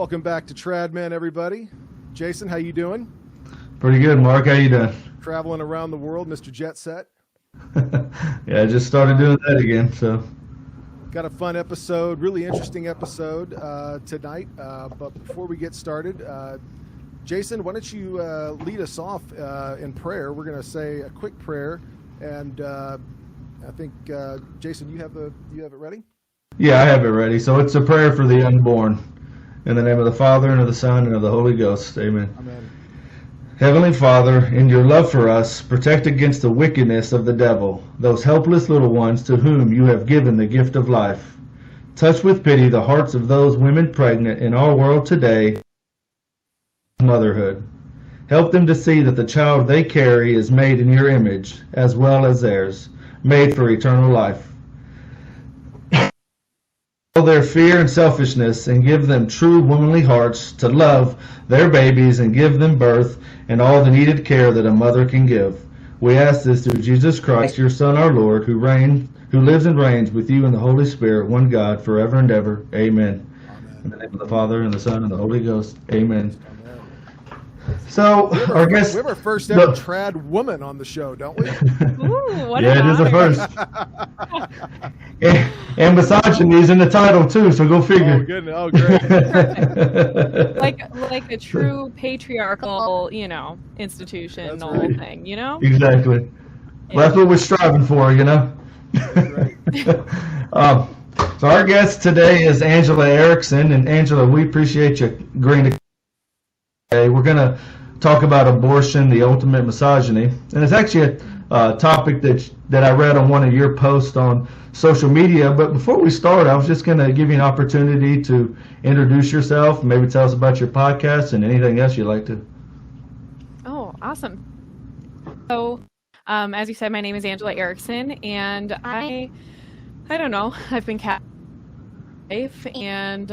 Welcome back to Tradman, everybody. Jason, how you doing? Pretty good, Mark. How you doing? Traveling around the world, Mr. Jet Set. Yeah, I just started doing that again, so. Got a fun episode, really interesting episode tonight. But before we get started, Jason, why don't you lead us off in prayer? We're going to say a quick prayer, and I think Jason, you have it ready? Yeah, I have it ready. So it's a prayer for the unborn. In the name of the Father, and of the Son, and of the Holy Ghost. Amen. Amen. Heavenly Father, in your love for us, protect against the wickedness of the devil, those helpless little ones to whom you have given the gift of life. Touch with pity the hearts of those women pregnant in our world today, motherhood. Help them to see that the child they carry is made in your image, as well as theirs, made for eternal life. Their fear and selfishness, and give them true womanly hearts to love their babies and give them birth and all the needed care that a mother can give. We ask this through Jesus Christ, your Son, our Lord, who lives and reigns with you in the Holy Spirit, one God, forever and ever. Amen. Amen. In the name of the Father, and the Son, and the Holy Ghost. Amen. So, our guest... We have our first ever trad woman on the show, don't we? Ooh, what yeah, it is a first. and misogyny is in the title, too, so go figure. Oh, goodness. Oh, great. like a true patriarchal, institution, the whole thing, Exactly. Yeah. Well, that's what we're striving for, Right. So our guest today is Angela Erickson, and Angela, we appreciate you agreeing to. We're going to talk about abortion, the ultimate misogyny, and it's actually a topic that I read on one of your posts on social media. But before we start, I was just going to give you an opportunity to introduce yourself, maybe tell us about your podcast and anything else you'd like to. Oh, awesome. So, as you said, my name is Angela Erickson, and I don't know, I've been life and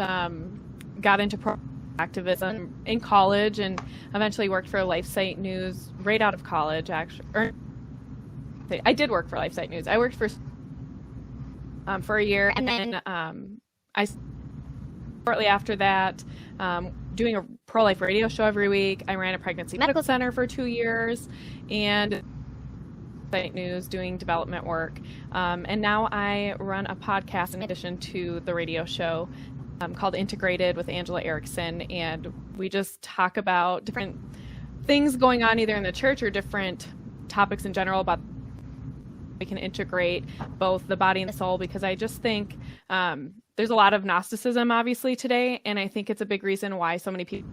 got into activism in college, and eventually worked for LifeSite News right out of college. Actually, I did work for LifeSite News. I worked for a year, and then I shortly after that doing a pro-life radio show every week. I ran a pregnancy medical center for 2 years, and LifeSite News doing development work, and now I run a podcast in addition to the radio show. Called Integrated with Angela Erickson, and we just talk about different things going on either in the church or different topics in general about we can integrate both the body and the soul, because I just think there's a lot of Gnosticism obviously today, and I think it's a big reason why so many people,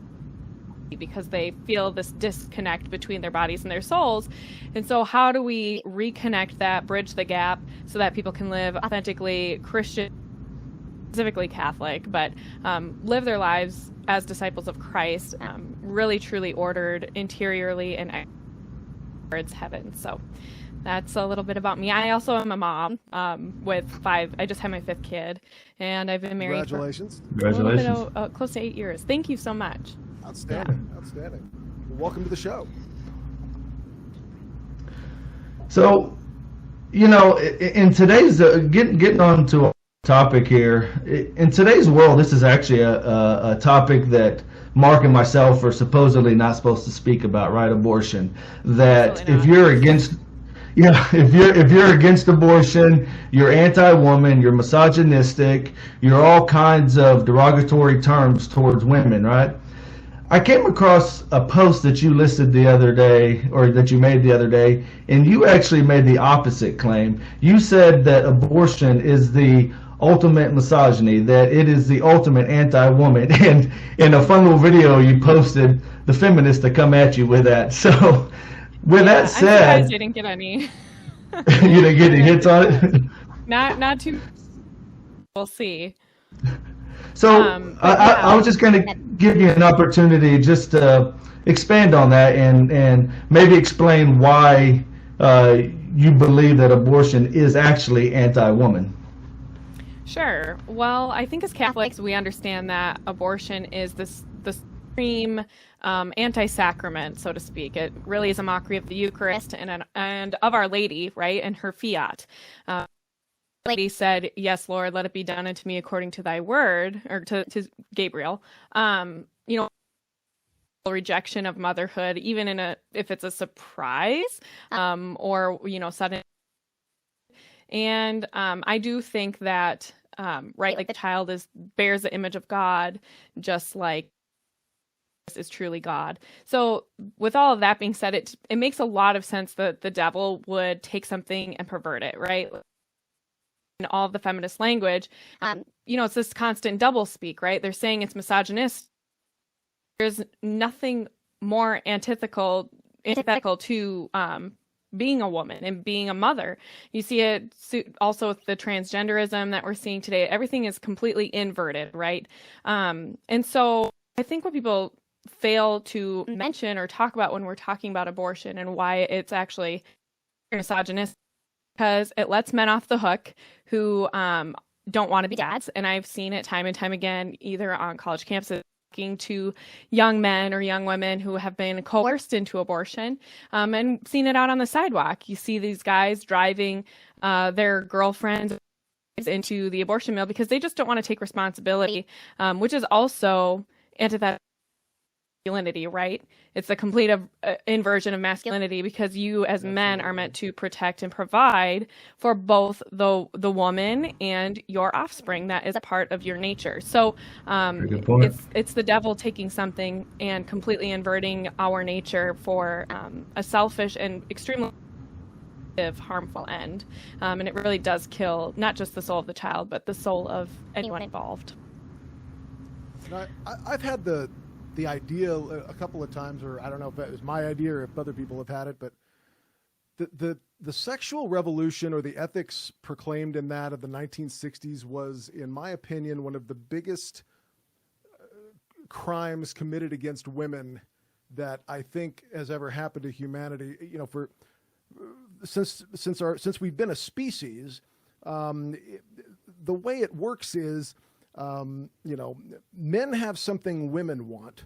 because they feel this disconnect between their bodies and their souls. And so how do we reconnect that, bridge the gap, so that people can live authentically Christian, specifically Catholic, but live their lives as disciples of Christ, really truly ordered interiorly and towards heaven. So that's a little bit about me. I also am a mom with 5. I just had my 5th kid, and I've been married Congratulations. for a little bit, close to 8 years. Thank you so much. Outstanding. Yeah. Outstanding. Well, welcome to the show. So, in today's getting on to topic here, in today's world, this is actually a topic that Mark and myself are supposedly not supposed to speak about, right? Abortion. That if you're against, if you're against abortion, you're anti-woman, you're misogynistic, you're all kinds of derogatory terms towards women, right? I came across a post that you listed the other day, or that you made the other day, and you actually made the opposite claim. You said that abortion is the ultimate misogyny, that it is the ultimate anti-woman, and in a fun little video you posted the feminists to come at you with that. So with that said, I'm surprised you didn't get any. You didn't get any hits on it? Not too. We'll see. So I was just going to give you an opportunity just to expand on that and maybe explain why you believe that abortion is actually anti-woman. Sure. Well, I think as Catholics, we understand that abortion is the supreme anti-sacrament, so to speak. It really is a mockery of the Eucharist and of Our Lady, right, and her fiat. lady said, "Yes, Lord, let it be done unto me according to thy word," or to Gabriel, rejection of motherhood, even if it's a surprise, or, sudden. And I do think that, right, like the child bears the image of God, just like is truly God. So with all of that being said, it makes a lot of sense that the devil would take something and pervert it, right? In all of the feminist language, it's this constant double speak, right? They're saying it's misogynist. There's nothing more antithetical to being a woman and being a mother. You see it also with the transgenderism that we're seeing today. Everything is completely inverted, right? And so I think what people fail to mention or talk about when we're talking about abortion and why it's actually misogynist, because it lets men off the hook who don't want to be dads. And I've seen it time and time again, either on college campuses, talking to young men or young women who have been coerced into abortion, and seen it out on the sidewalk. You see these guys driving their girlfriends into the abortion mill because they just don't want to take responsibility, which is also antithetical to masculinity, right? It's a complete inversion of masculinity, because you as men are meant to protect and provide for both the woman and your offspring. That is a part of your nature. So it's the devil taking something and completely inverting our nature for a selfish and extremely harmful end. And it really does kill not just the soul of the child, but the soul of anyone involved. I've had the idea a couple of times, or I don't know if it was my idea or if other people have had it, but the sexual revolution or the ethics proclaimed in that of the 1960s was, in my opinion, one of the biggest crimes committed against women that I think has ever happened to humanity. Since we've been a species, the way it works is, men have something women want,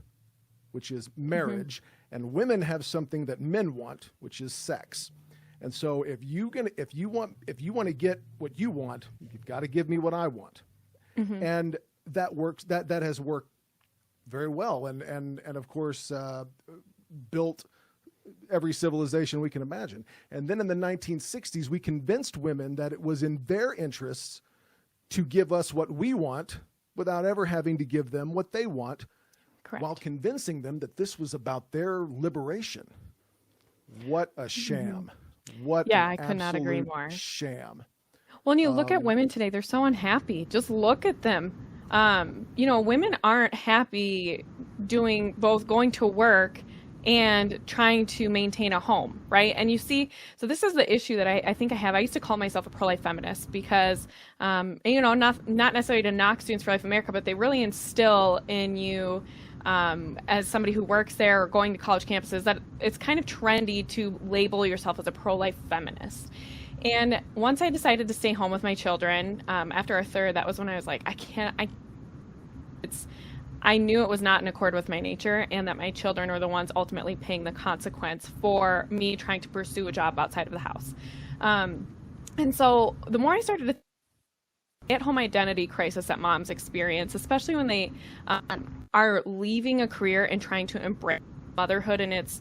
which is marriage, and women have something that men want, which is sex. And so if you want to get what you want, you've got to give me what I want. And that works. That has worked very well, and of course built every civilization we can imagine. And then in the 1960s, we convinced women that it was in their interests to give us what we want without ever having to give them what they want. Correct. While convincing them that this was about their liberation. What a sham. I could not agree more. Sham. Well, and you look at women today, they're so unhappy. Just look at them. Women aren't happy doing both going to work and trying to maintain a home, right? And you see, so this is the issue that I think I have. I used to call myself a pro-life feminist because, not necessarily to knock Students for Life America, but they really instill in you, as somebody who works there or going to college campuses, that it's kind of trendy to label yourself as a pro-life feminist. And once I decided to stay home with my children, after our third, that was when I was like, I knew it was not in accord with my nature, and that my children were the ones ultimately paying the consequence for me trying to pursue a job outside of the house. And so the more I started to at-home identity crisis that moms experience, especially when they are leaving a career and trying to embrace motherhood in its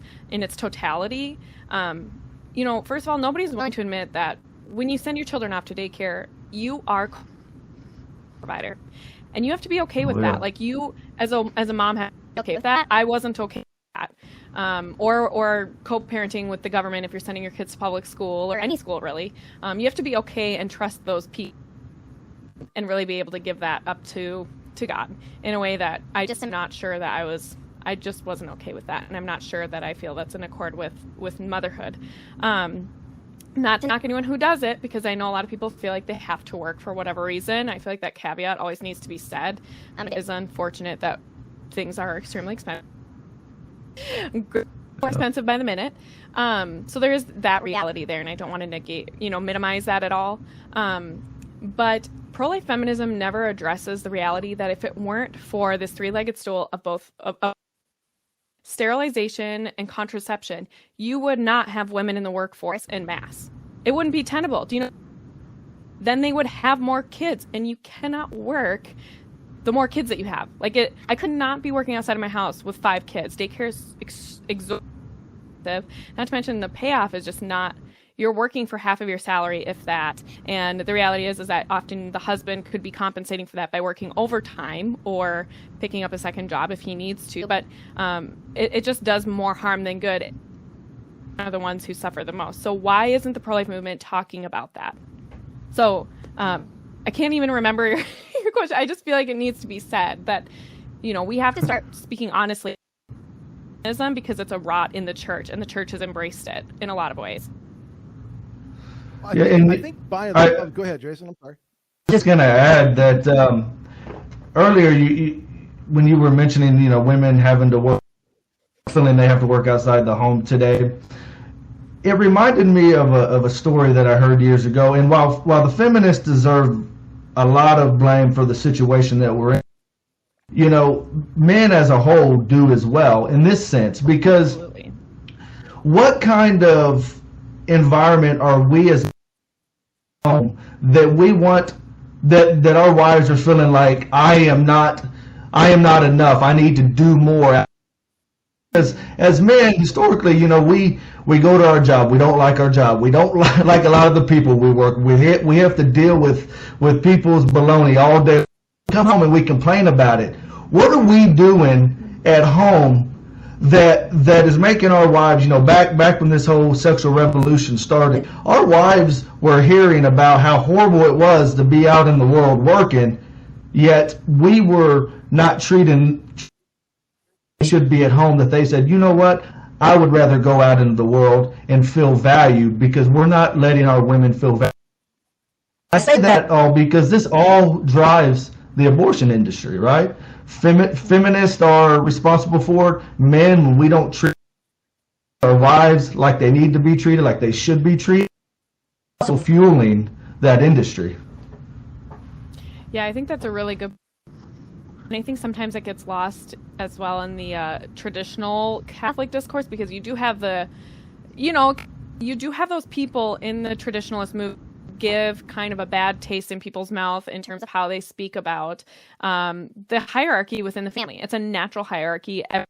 totality. First of all, nobody's willing to admit that when you send your children off to daycare, you are a provider. And you have to be okay with that. Like, you, as a mom, have to be okay with that. I wasn't okay with that. Or co-parenting with the government if you're sending your kids to public school or any school, really. You have to be okay and trust those people and really be able to give that up to God in a way that I just am not sure that I just wasn't okay with that. And I'm not sure that I feel that's in accord with motherhood. Not to knock anyone who does it, because I know a lot of people feel like they have to work for whatever reason. I feel like that caveat always needs to be said. It is unfortunate that things are extremely expensive. More expensive by the minute. So there is that reality there, and I don't want to minimize that at all. But pro-life feminism never addresses the reality that if it weren't for this three-legged stool of both of sterilization and contraception, you would not have women in the workforce en masse. It wouldn't be tenable. Do you know then they would have more kids, and you cannot work the more kids that you have. Like, I could not be working outside of my house with 5 kids. Daycare is exhaustive. Not to mention the payoff is just not, you're working for half of your salary, if that. And the reality is that often the husband could be compensating for that by working overtime or picking up a second job if he needs to. But it just does more harm than good. Are the ones who suffer the most. So why isn't the pro-life movement talking about that? So I can't even remember your question. I just feel like it needs to be said that, we have to start speaking honestly because it's a rot in the church, and the church has embraced it in a lot of ways. I think by and large, go ahead, Jason. I'm sorry. I'm just going to add that earlier, when you were mentioning, women having to work, feeling they have to work outside the home today, it reminded me of a story that I heard years ago. And while the feminists deserve a lot of blame for the situation that we're in, men as a whole do as well in this sense, because Absolutely. What kind of environment are we as a home that we want, that our wives are feeling like I am not enough, I need to do more? As men, historically, we go to our job. We don't like our job. We don't like a lot of the people we work with. We have to deal with people's baloney all day. We come home and we complain about it. What are we doing at home that is making our wives, back when this whole sexual revolution started, our wives were hearing about how horrible it was to be out in the world working, yet we were not treating should be at home, that they said, you know what, I would rather go out into the world and feel valued, because we're not letting our women feel valued. I say that all because this all drives the abortion industry, right? Feminists are responsible for it. Men, when we don't treat our wives like they need to be treated, like they should be treated, also fueling that industry. Yeah, I think that's a really good. And I think sometimes it gets lost as well in the traditional Catholic discourse, because you do have those people in the traditionalist movement give kind of a bad taste in people's mouth in terms of how they speak about the hierarchy within the family. It's a natural hierarchy. Every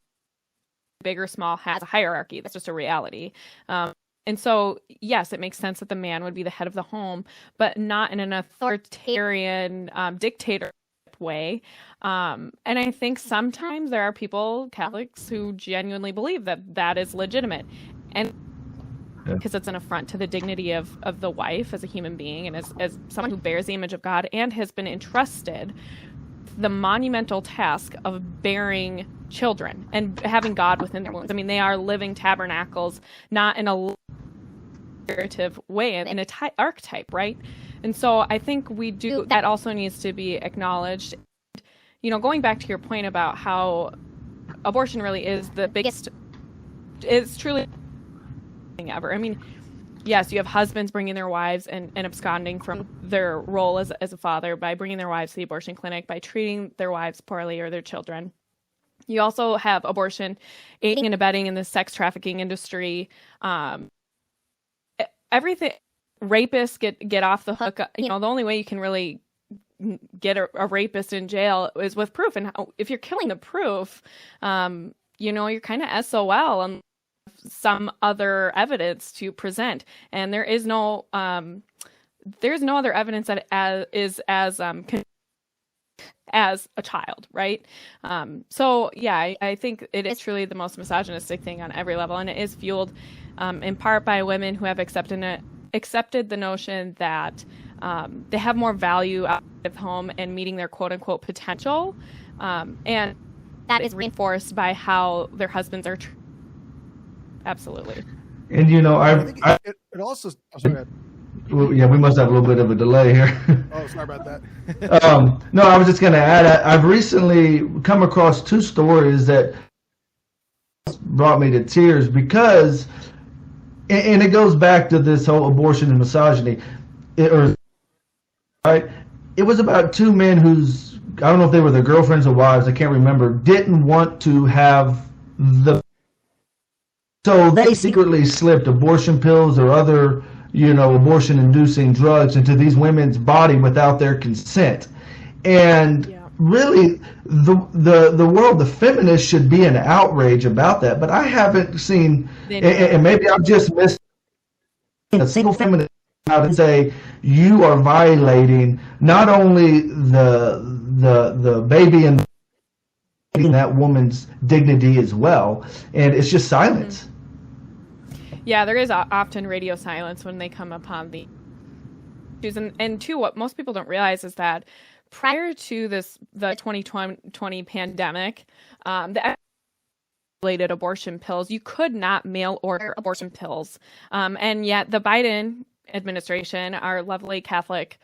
big or small has a hierarchy. That's just a reality. And so, yes, it makes sense that the man would be the head of the home, but not in an authoritarian dictator way. And I think sometimes there are people, Catholics, who genuinely believe that is legitimate. And because it's an affront to the dignity of the wife as a human being and as someone who bears the image of God and has been entrusted the monumental task of bearing children and having God within their wombs. I mean, they are living tabernacles, not in a narrative way, in a archetype, right? And so I think that also needs to be acknowledged. Going back to your point about how abortion really is the biggest, it's truly ever. I mean, yes, you have husbands bringing their wives and absconding from their role as a father by bringing their wives to the abortion clinic, by treating their wives poorly or their children. You also have abortion aiding and abetting in the sex trafficking industry. Everything, rapists get off the hook. The only way you can really get a rapist in jail is with proof. And if you're killing the proof, you're kind of SOL and some other evidence to present, and there is no other evidence that is as a child, right? So yeah, I think it is truly the most misogynistic thing on every level, and it is fueled in part by women who have accepted the notion that they have more value out of home and meeting their quote unquote potential, and that is reinforced by how their husbands are treated. Absolutely. And it also. Oh, sorry, yeah, we must have a little bit of a delay here. Oh, sorry about that. No, I was just going to add, I've recently come across 2 stories that brought me to tears because, and it goes back to this whole abortion and misogyny. Right? It was about 2 men whose, I don't know if they were their girlfriends or wives, I can't remember, didn't want to have so they secretly slipped abortion pills or other, abortion-inducing drugs into these women's body without their consent. And really, the world, the feminists should be in outrage about that. But I haven't seen, and maybe I've just missed a single feminist out and say, you are violating not only the baby and that woman's dignity as well. And it's just silence. Yeah, there is often radio silence when they come upon the issues. And two, what most people don't realize is that prior to the 2020 pandemic, the regulated abortion pills, you could not mail order abortion pills. And yet the Biden administration, our lovely Catholic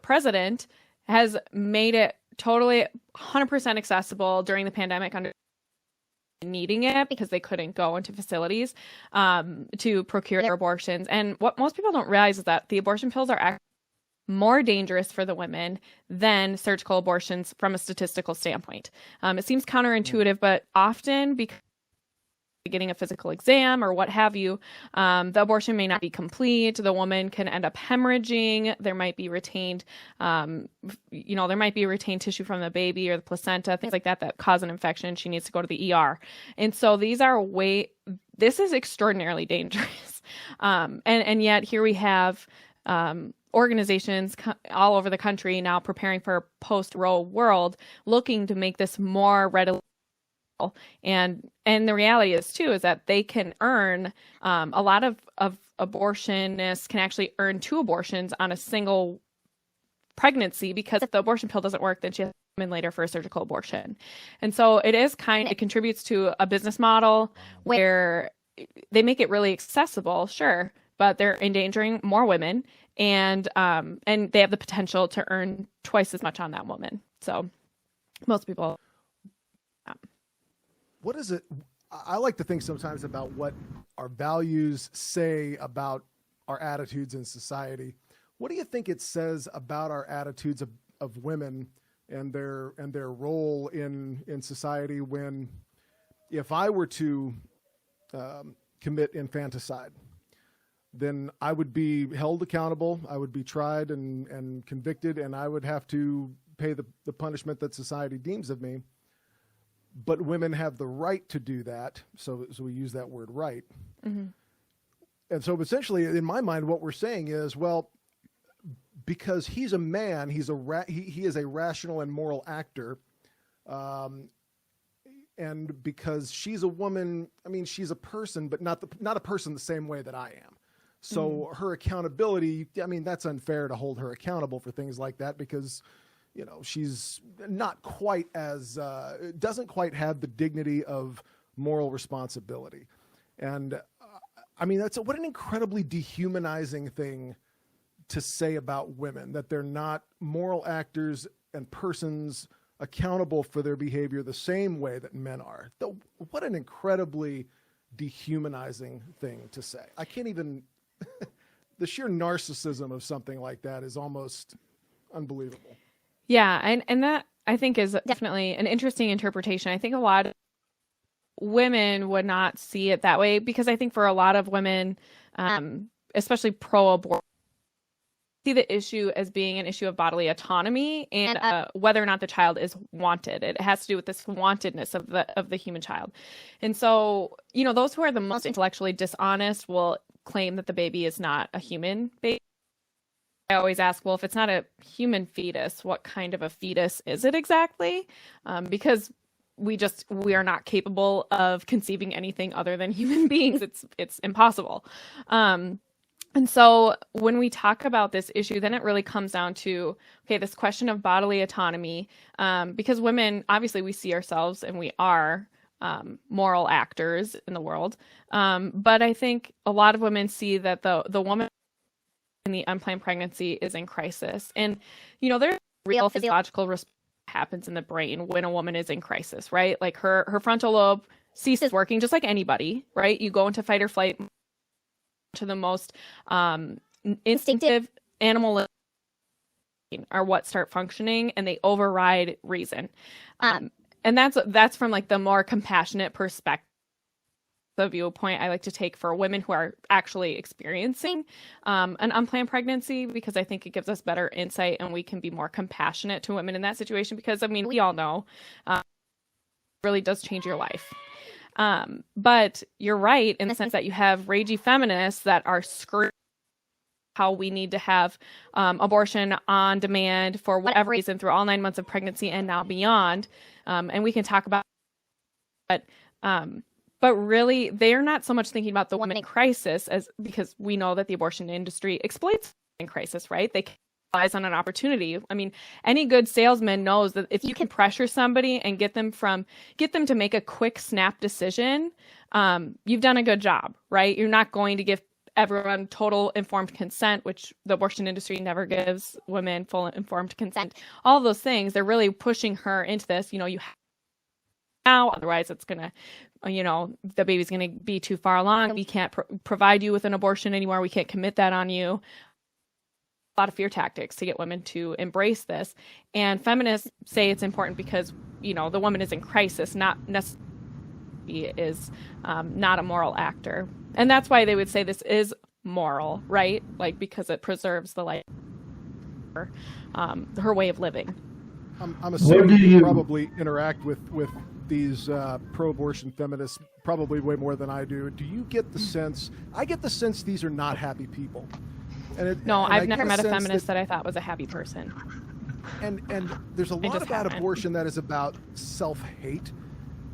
president, has made it totally 100% accessible during the pandemic under needing it because they couldn't go into facilities to procure their abortions. And what most people don't realize is that the abortion pills are actually more dangerous for the women than surgical abortions from a statistical standpoint. It seems counterintuitive, but often because getting a physical exam or what have you, the abortion may not be complete. The woman can end up hemorrhaging. There might be retained, there might be retained tissue from the baby or the placenta, things like that cause an infection. She needs to go to the ER. And so this is extraordinarily dangerous. And yet here we have organizations all over the country now preparing for a post-Roe world, looking to make this more readily. And the reality is that they can earn a lot of abortionists can actually earn 2 abortions on a single pregnancy, because if the abortion pill doesn't work, then she has to come in later for a surgical abortion. And so it contributes to a business model where they make it really accessible, sure, but they're endangering more women, and they have the potential to earn twice as much on that woman. So most people. What is it? I like to think sometimes about what our values say about our attitudes in society. What do you think it says about our attitudes of women and their role in society when, if I were to commit infanticide, then I would be held accountable, I would be tried and convicted, and I would have to pay the punishment that society deems of me. But women have the right to do that, so we use that word right. Mm-hmm. And so essentially, in my mind, what we're saying is, well, because he's a man, he is a rational and moral actor, and because she's a woman, I mean, she's a person, but not a person the same way that I am. So her accountability, I mean, that's unfair to hold her accountable for things like that, because she's not quite doesn't quite have the dignity of moral responsibility. And I mean, what an incredibly dehumanizing thing to say about women, that they're not moral actors and persons accountable for their behavior the same way that men are. What an incredibly dehumanizing thing to say. I can't even, the sheer narcissism of something like that is almost unbelievable. Yeah, and that, I think, is definitely an interesting interpretation. I think a lot of women would not see it that way, because I think for a lot of women, especially pro-abortion, see the issue as being an issue of bodily autonomy and whether or not the child is wanted. It has to do with this wantedness of the human child. And so, those who are the most intellectually dishonest will claim that the baby is not a human baby. I always ask, well, if it's not a human fetus, what kind of a fetus is it exactly? Because we are not capable of conceiving anything other than human beings. It's impossible. And so when we talk about this issue, then it really comes down to, okay, this question of bodily autonomy, because women, obviously we see ourselves and we are moral actors in the world. But I think a lot of women see that the woman in the unplanned pregnancy is in crisis. And, there's real physiological response happens in the brain when a woman is in crisis, right? Like her frontal lobe ceases working just like anybody, right? You go into fight or flight, to the most instinctive animal are what start functioning, and they override reason. And that's from like the more compassionate perspective the viewpoint I like to take for women who are actually experiencing an unplanned pregnancy, because I think it gives us better insight and we can be more compassionate to women in that situation. Because, I mean, we all know it really does change your life. But you're right in the sense that you have ragey feminists that are screaming how we need to have abortion on demand for whatever reason through all 9 months of pregnancy and now beyond. And we can talk about it. But really, they're not so much thinking about the woman in crisis, as because we know that the abortion industry exploits in crisis, right? They capitalize on an opportunity. I mean, any good salesman knows that if you can pressure somebody and get them to make a quick snap decision, you've done a good job, right? You're not going to give everyone total informed consent, which the abortion industry never gives women full informed consent. All of those things, they're really pushing her into this. You have now, otherwise it's gonna, the baby's gonna be too far along. We can't provide you with an abortion anymore. We can't commit that on you. A lot of fear tactics to get women to embrace this. And feminists say it's important because, the woman is in crisis, not necessarily is not a moral actor. And that's why they would say this is moral, right? Like, because it preserves the life, her way of living. I'm assuming you probably interact with these pro-abortion feminists probably way more than I do. Do you get the sense? I get the sense these are not happy people. I've never met a feminist that I thought was a happy person. And there's a lot about abortion that is about self-hate.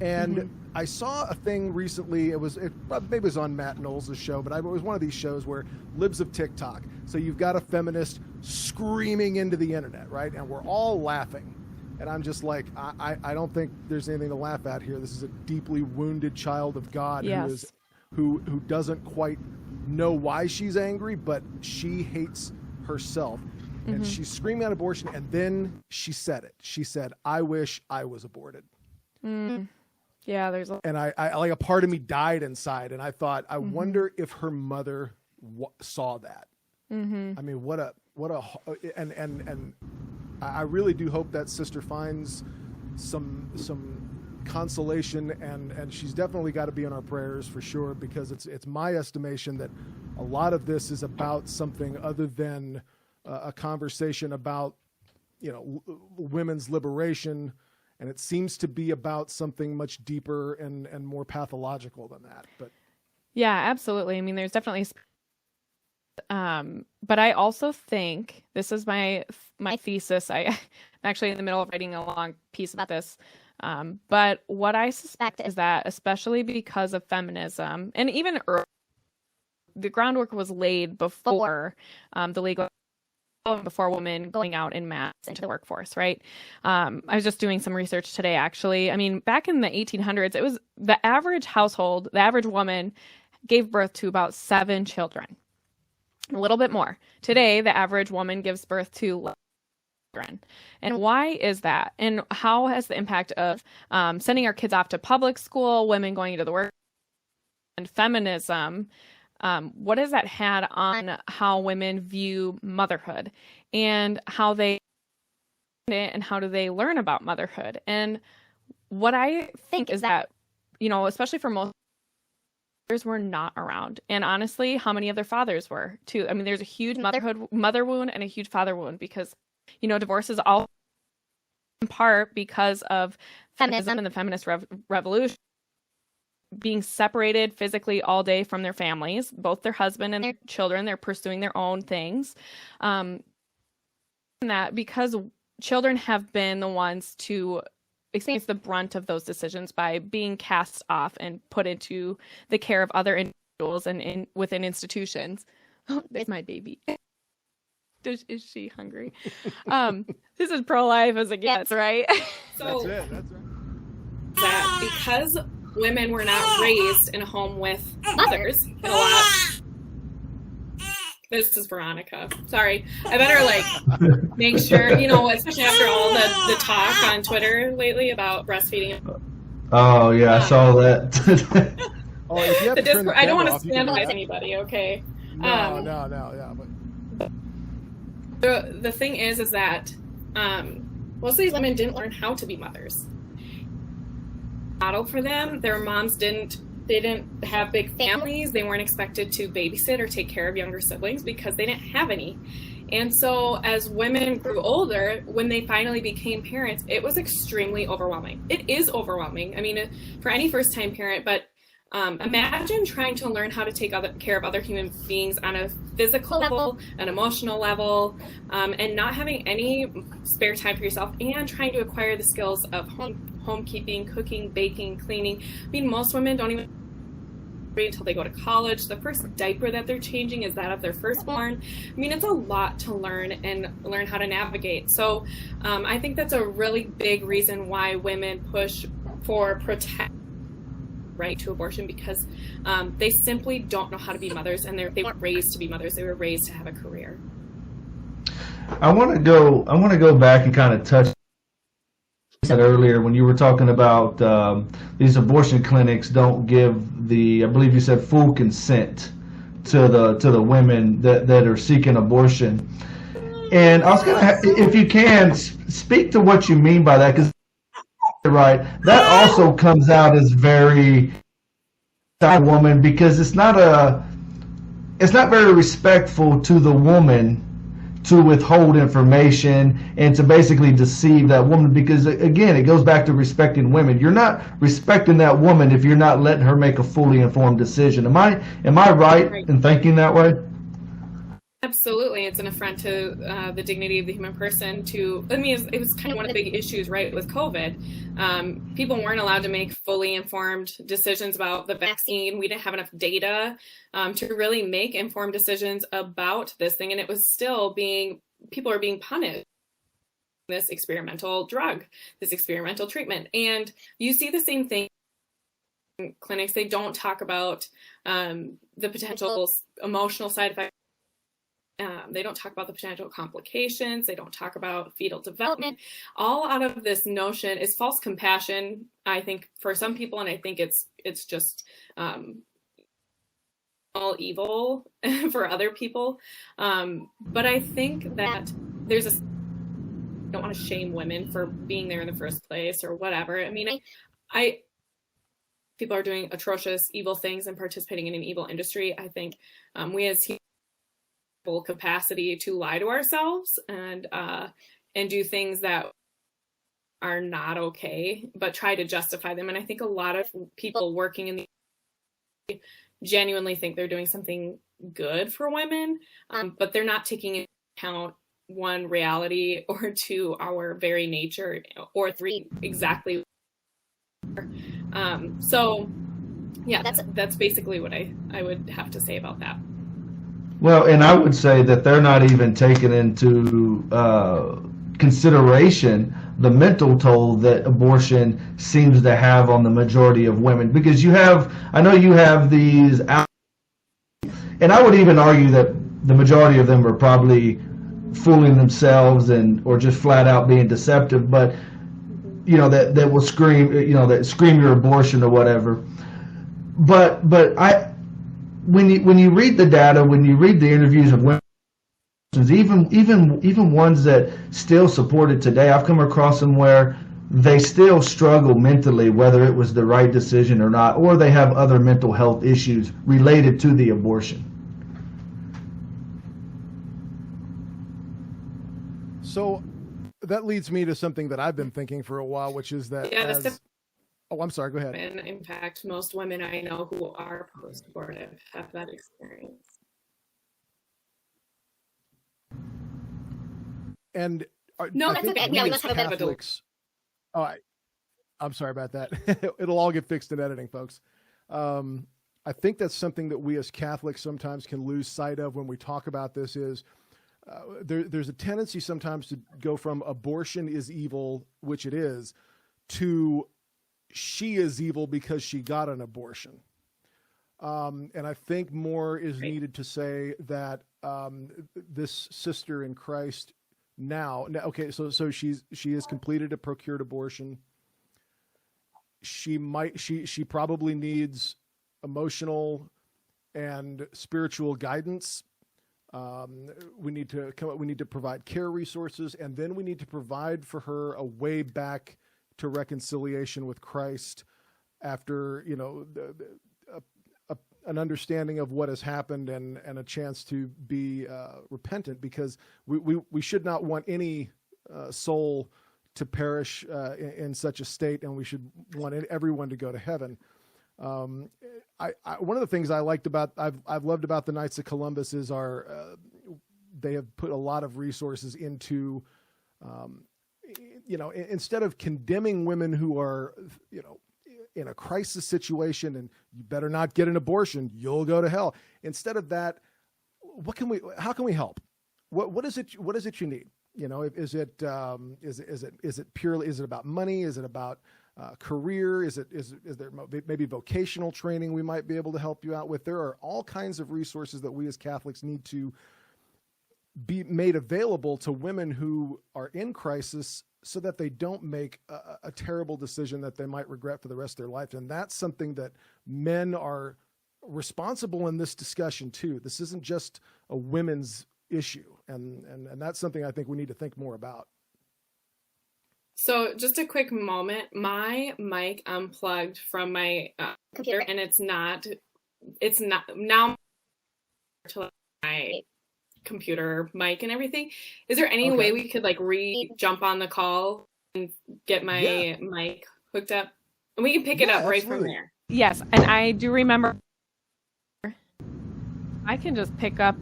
And I saw a thing recently. Maybe it was on Matt Knowles' show, but it was one of these shows where libs of TikTok. So you've got a feminist screaming into the internet, right? And we're all laughing. And I'm just like, I don't think there's anything to laugh at here. This is a deeply wounded child of God who doesn't quite know why she's angry, but she hates herself. And she's screaming at abortion, and then she said it. She said, "I wish I was aborted." Yeah, there's and I like a part of me died inside, and I thought, I wonder if her mother saw that. I mean, and I really do hope that sister finds some consolation, and she's definitely got to be in our prayers for sure, because it's my estimation that a lot of this is about something other than a conversation about women's liberation. And it seems to be about something much deeper and more pathological than that. But yeah, absolutely. I mean, there's definitely, but I also think this is my thesis. I'm actually in the middle of writing a long piece about this. But what I suspect is that, especially because of feminism, and even early, the groundwork was laid before the legal. Before women going out en masse into the workforce, right? I was just doing some research today, actually. I mean, back in the 1800s, it was the average household, the average woman gave birth to about 7 children, a little bit more. Today, the average woman gives birth to children. And why is that? And how has the impact of sending our kids off to public school, women going into the work, and feminism, what has that had on how women view motherhood, and how do they learn about motherhood? And what I think is that, especially for most mothers were not around, and honestly, how many of their fathers were too. I mean, there's a huge mother wound and a huge father wound, because, divorce is all in part because of feminism and the feminist revolution. Being separated physically all day from their families, both their husband and their children, they're pursuing their own things. And that because children have been the ones to experience the brunt of those decisions by being cast off and put into the care of other individuals and within institutions. Oh, there's my baby. Is she hungry? This is pro-life as it gets, right? So that's right. That because women were not raised in a home with mothers, and a lot. This is Veronica. Sorry, I better make sure, especially after all the talk on Twitter lately about breastfeeding. Oh yeah, I saw that. If you have to turn the I don't want to camera off, scandalize anybody. Okay. No, yeah, but the thing is that most of these women didn't learn how to be mothers. Model for them, their moms didn't They didn't have big families. They weren't expected to babysit or take care of younger siblings because they didn't have any. And so as women grew older, when they finally became parents, it was extremely overwhelming. It is overwhelming. I mean, for any first-time parent, but imagine trying to learn how to take care of other human beings on a physical level, an emotional level, and not having any spare time for yourself, and trying to acquire the skills of homekeeping, cooking, baking, cleaning. I mean, most women don't even wait until they go to college. The first diaper that they're changing is that of their firstborn. I mean, it's a lot to learn and learn how to navigate. So I think that's a really big reason why women push for right to abortion, because they simply don't know how to be mothers, and they weren't raised to be mothers. They were raised to have a career. I want to go back and kind of touch said earlier when you were talking about these abortion clinics don't give the, I believe you said, full consent to the women that are seeking abortion. And I was gonna, if you can, speak to what you mean by that, because right, that also comes out as very woman, because it's not very respectful to the woman to withhold information and to basically deceive that woman, because again, it goes back to respecting women. You're not respecting that woman if you're not letting her make a fully informed decision. Am I right in thinking that way? Absolutely. It's an affront to the dignity of the human person it was kind of one of the big issues, right, with COVID. People weren't allowed to make fully informed decisions about the vaccine. We didn't have enough data to really make informed decisions about this thing. And it was still people are being punished. This experimental drug, this experimental treatment. And you see the same thing in clinics. They don't talk about the potential emotional side effects. They don't talk about the potential complications. They don't talk about fetal development. All out of this notion is false compassion, I think, for some people, and I think it's just all evil for other people. But I think that I don't want to shame women for being there in the first place or whatever. I mean, people are doing atrocious, evil things and participating in an evil industry. I think we as humans capacity to lie to ourselves and do things that are not okay, but try to justify them. And I think a lot of people working in the genuinely think they're doing something good for women, but they're not taking into account, one, reality, or two, our very nature, or three, exactly. So yeah, that's basically what I would have to say about that. Well, and I would say that they're not even taking into consideration the mental toll that abortion seems to have on the majority of women. Because I know you have these, and I would even argue that the majority of them are probably fooling themselves or just flat out being deceptive, but that will scream, that scream your abortion or whatever. But when you read the data, when you read the interviews of women, even ones that still support it today, I've come across them where they still struggle mentally, whether it was the right decision or not, or they have other mental health issues related to the abortion. So that leads me to something that I've been thinking for a while, which is that oh, I'm sorry, go ahead. And in fact, most women I know who are post-abortive have that experience. And no, that's okay. Yeah, let's have a bit of a delay. All right. I'm sorry about that. It'll all get fixed in editing, folks. I think that's something that we as Catholics sometimes can lose sight of when we talk about this is there's a tendency sometimes to go from abortion is evil, which it is, to she is evil because she got an abortion. And I think more is needed to say that this sister in Christ now, okay, so she has completed a procured abortion. She probably needs emotional and spiritual guidance. We need to provide care resources, and then we need to provide for her a way back to reconciliation with Christ after, an understanding of what has happened and a chance to be repentant, because we should not want any soul to perish in such a state, and we should want everyone to go to heaven. One of the things I've loved about the Knights of Columbus is they have put a lot of resources into, instead of condemning women who are, in a crisis situation and you better not get an abortion, you'll go to hell. Instead of that, how can we help? What is it you need? Is it purely, is it about money? Is it about career? Is there maybe vocational training we might be able to help you out with? There are all kinds of resources that we as Catholics need to be made available to women who are in crisis, so that they don't make a terrible decision that they might regret for the rest of their life. And that's something that men are responsible in this discussion too. This isn't just a women's issue. And that's something I think we need to think more about. So just a quick moment, my mic unplugged from my computer, and it's not now to my computer mic and everything. Is there any way we could jump on the call and get my mic hooked up, and we can pick it up right from there? Yes, and I do remember. I can just pick up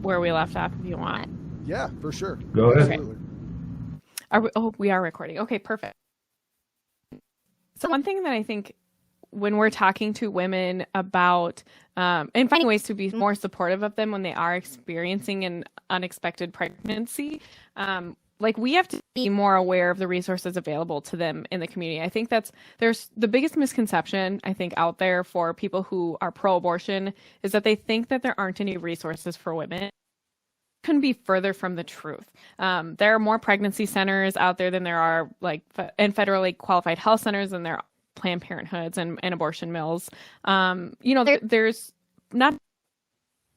where we left off if you want. Yeah, for sure. Go ahead. Absolutely. We are recording. Okay, perfect. So one thing that I think when we're talking to women about and finding ways to be more supportive of them when they are experiencing an unexpected pregnancy, we have to be more aware of the resources available to them in the community. I think there's the biggest misconception I think out there for people who are pro-abortion is that they think that there aren't any resources for women. Couldn't be further from the truth. There are more pregnancy centers out there than there are and federally qualified health centers than there are Planned Parenthoods and abortion mills. There's not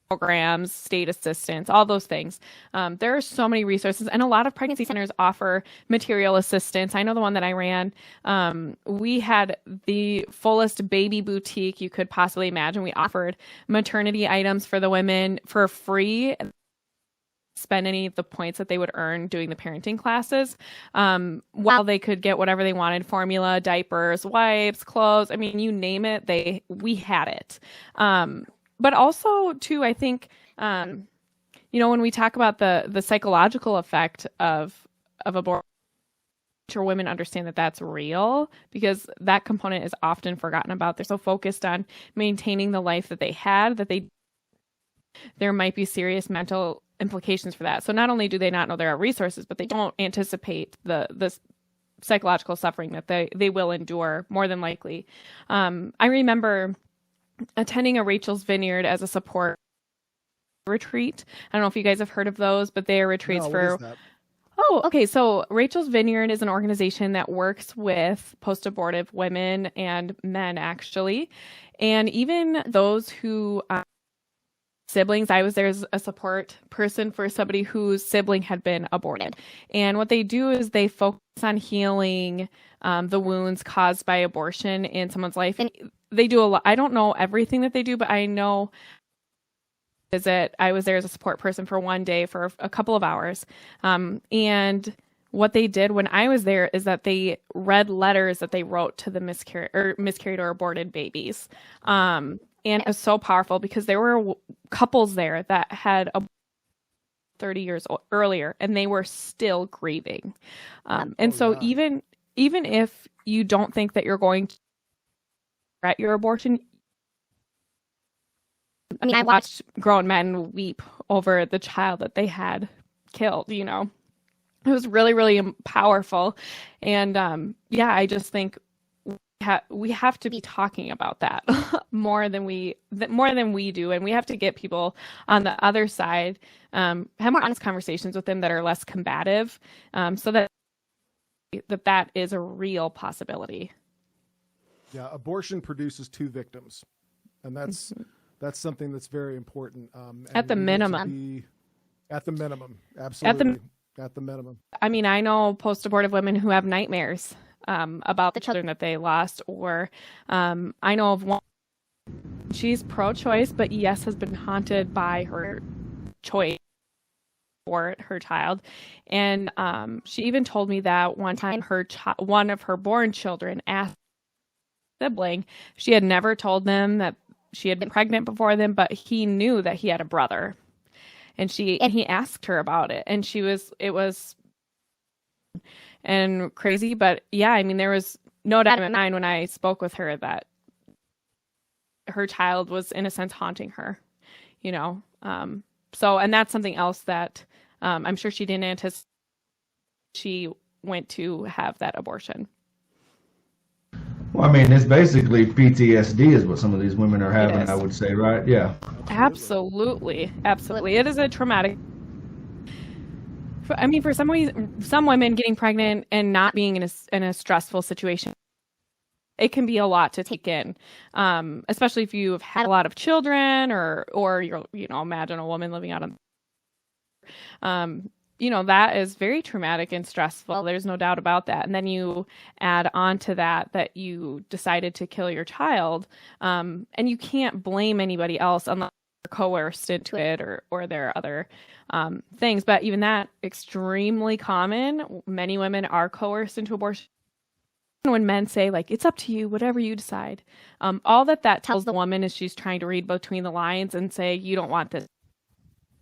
programs, state assistance, all those things. There are so many resources, and a lot of pregnancy centers offer material assistance. I know the one that I ran, we had the fullest baby boutique you could possibly imagine. We offered maternity items for the women for free, spend any of the points that they would earn doing the parenting classes, while they could get whatever they wanted: formula, diapers, wipes, clothes. I mean, you name it, we had it. But also too, I think, when we talk about the psychological effect of abortion, sure women understand that that's real, because that component is often forgotten about. They're so focused on maintaining the life that they had there might be serious mental implications for that. So not only do they not know there are resources, but they don't anticipate the psychological suffering that they will endure, more than likely. I remember attending a Rachel's Vineyard as a support retreat. I don't know if you guys have heard of those, but they are retreats for... Oh, okay. So Rachel's Vineyard is an organization that works with post-abortive women and men, actually. And even those who... siblings. I was there as a support person for somebody whose sibling had been aborted. And what they do is they focus on healing the wounds caused by abortion in someone's life. And they do a lot. I don't know everything that they do, but I know I was there as a support person for one day for a couple of hours. And what they did when I was there is that they read letters that they wrote to the miscarried or aborted babies. And it was so powerful because there were couples there that had 30 years earlier, and they were still grieving. Even if you don't think that you're going to regret your abortion, I mean, I watched grown men weep over the child that they had killed, It was really, really powerful. And I just think we have to be talking about that more than we do, and we have to get people on the other side, have more honest conversations with them that are less combative, so that is a real possibility. Yeah, abortion produces two victims, and that's something that's very important. At the minimum. At the minimum, absolutely. At the minimum. I mean, I know post-abortive women who have nightmares about the children that they lost, or I know of one She's pro-choice, but yes, has been haunted by her choice for her child. And she even told me that one time one of her born children asked a sibling, she had never told them that she had been pregnant before them, but he knew that he had a brother. And he asked her about it, and it was and crazy, but yeah, I mean, there was no doubt in my mind when I spoke with her that her child was in a sense haunting her, you know. So, and that's something else that I'm sure she didn't anticipate. She went to have that abortion. Well, I mean, it's basically PTSD is what some of these women are having, I would say, right? Yeah. Absolutely. Absolutely. It is a traumatic. I mean, for some women getting pregnant and not being in a stressful situation, it can be a lot to take in, especially if you've had a lot of children or you're, you know, imagine a woman living out on, you know, that is very traumatic and stressful. There's no doubt about that. And then you add on to that you decided to kill your child, and you can't blame anybody else unless they're coerced into it or there are other things. But even that, extremely common. Many women are coerced into abortion. When men say, like, it's up to you, whatever you decide, all that tells the woman is she's trying to read between the lines and say, you don't want this.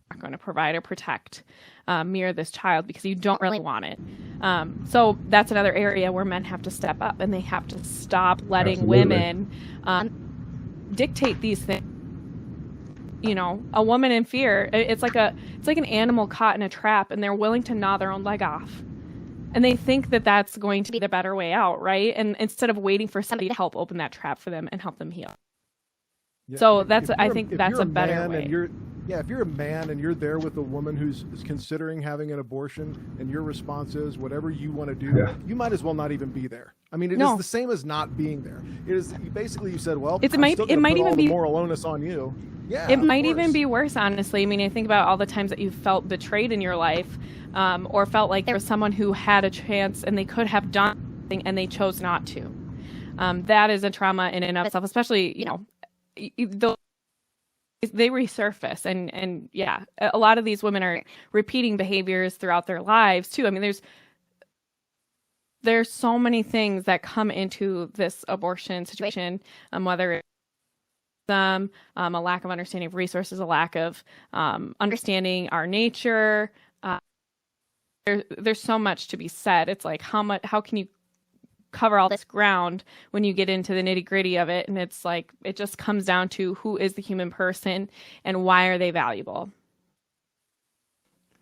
I'm not going to provide or protect me or this child because you don't really want it. So that's another area where men have to step up, and they have to stop letting women dictate these things. You know, a woman in fear, it's like an animal caught in a trap, and they're willing to gnaw their own leg off. And they think that that's going to be the better way out, right? And instead of waiting for somebody to help open that trap for them and help them heal. Yeah, so I think that's a better way. If you're a man and you're there with a woman who's considering having an abortion, and your response is whatever you want to do, you might as well not even be there. I mean, it is the same as not being there. It is basically, you said, well, it might even be moral onus on you. Yeah, it might even be worse, honestly. I mean, I think about all the times that you felt betrayed in your life, or felt like there was someone who had a chance and they could have done something and they chose not to. That is a trauma in and of itself, especially, you know, they resurface, and yeah, a lot of these women are repeating behaviors throughout their lives too. I mean, there's so many things that come into this abortion situation, whether it's a lack of understanding of resources, a lack of understanding our nature. There's so much to be said. It's like how can you cover all this ground when you get into the nitty-gritty of it, and it's like it just comes down to who is the human person and why are they valuable.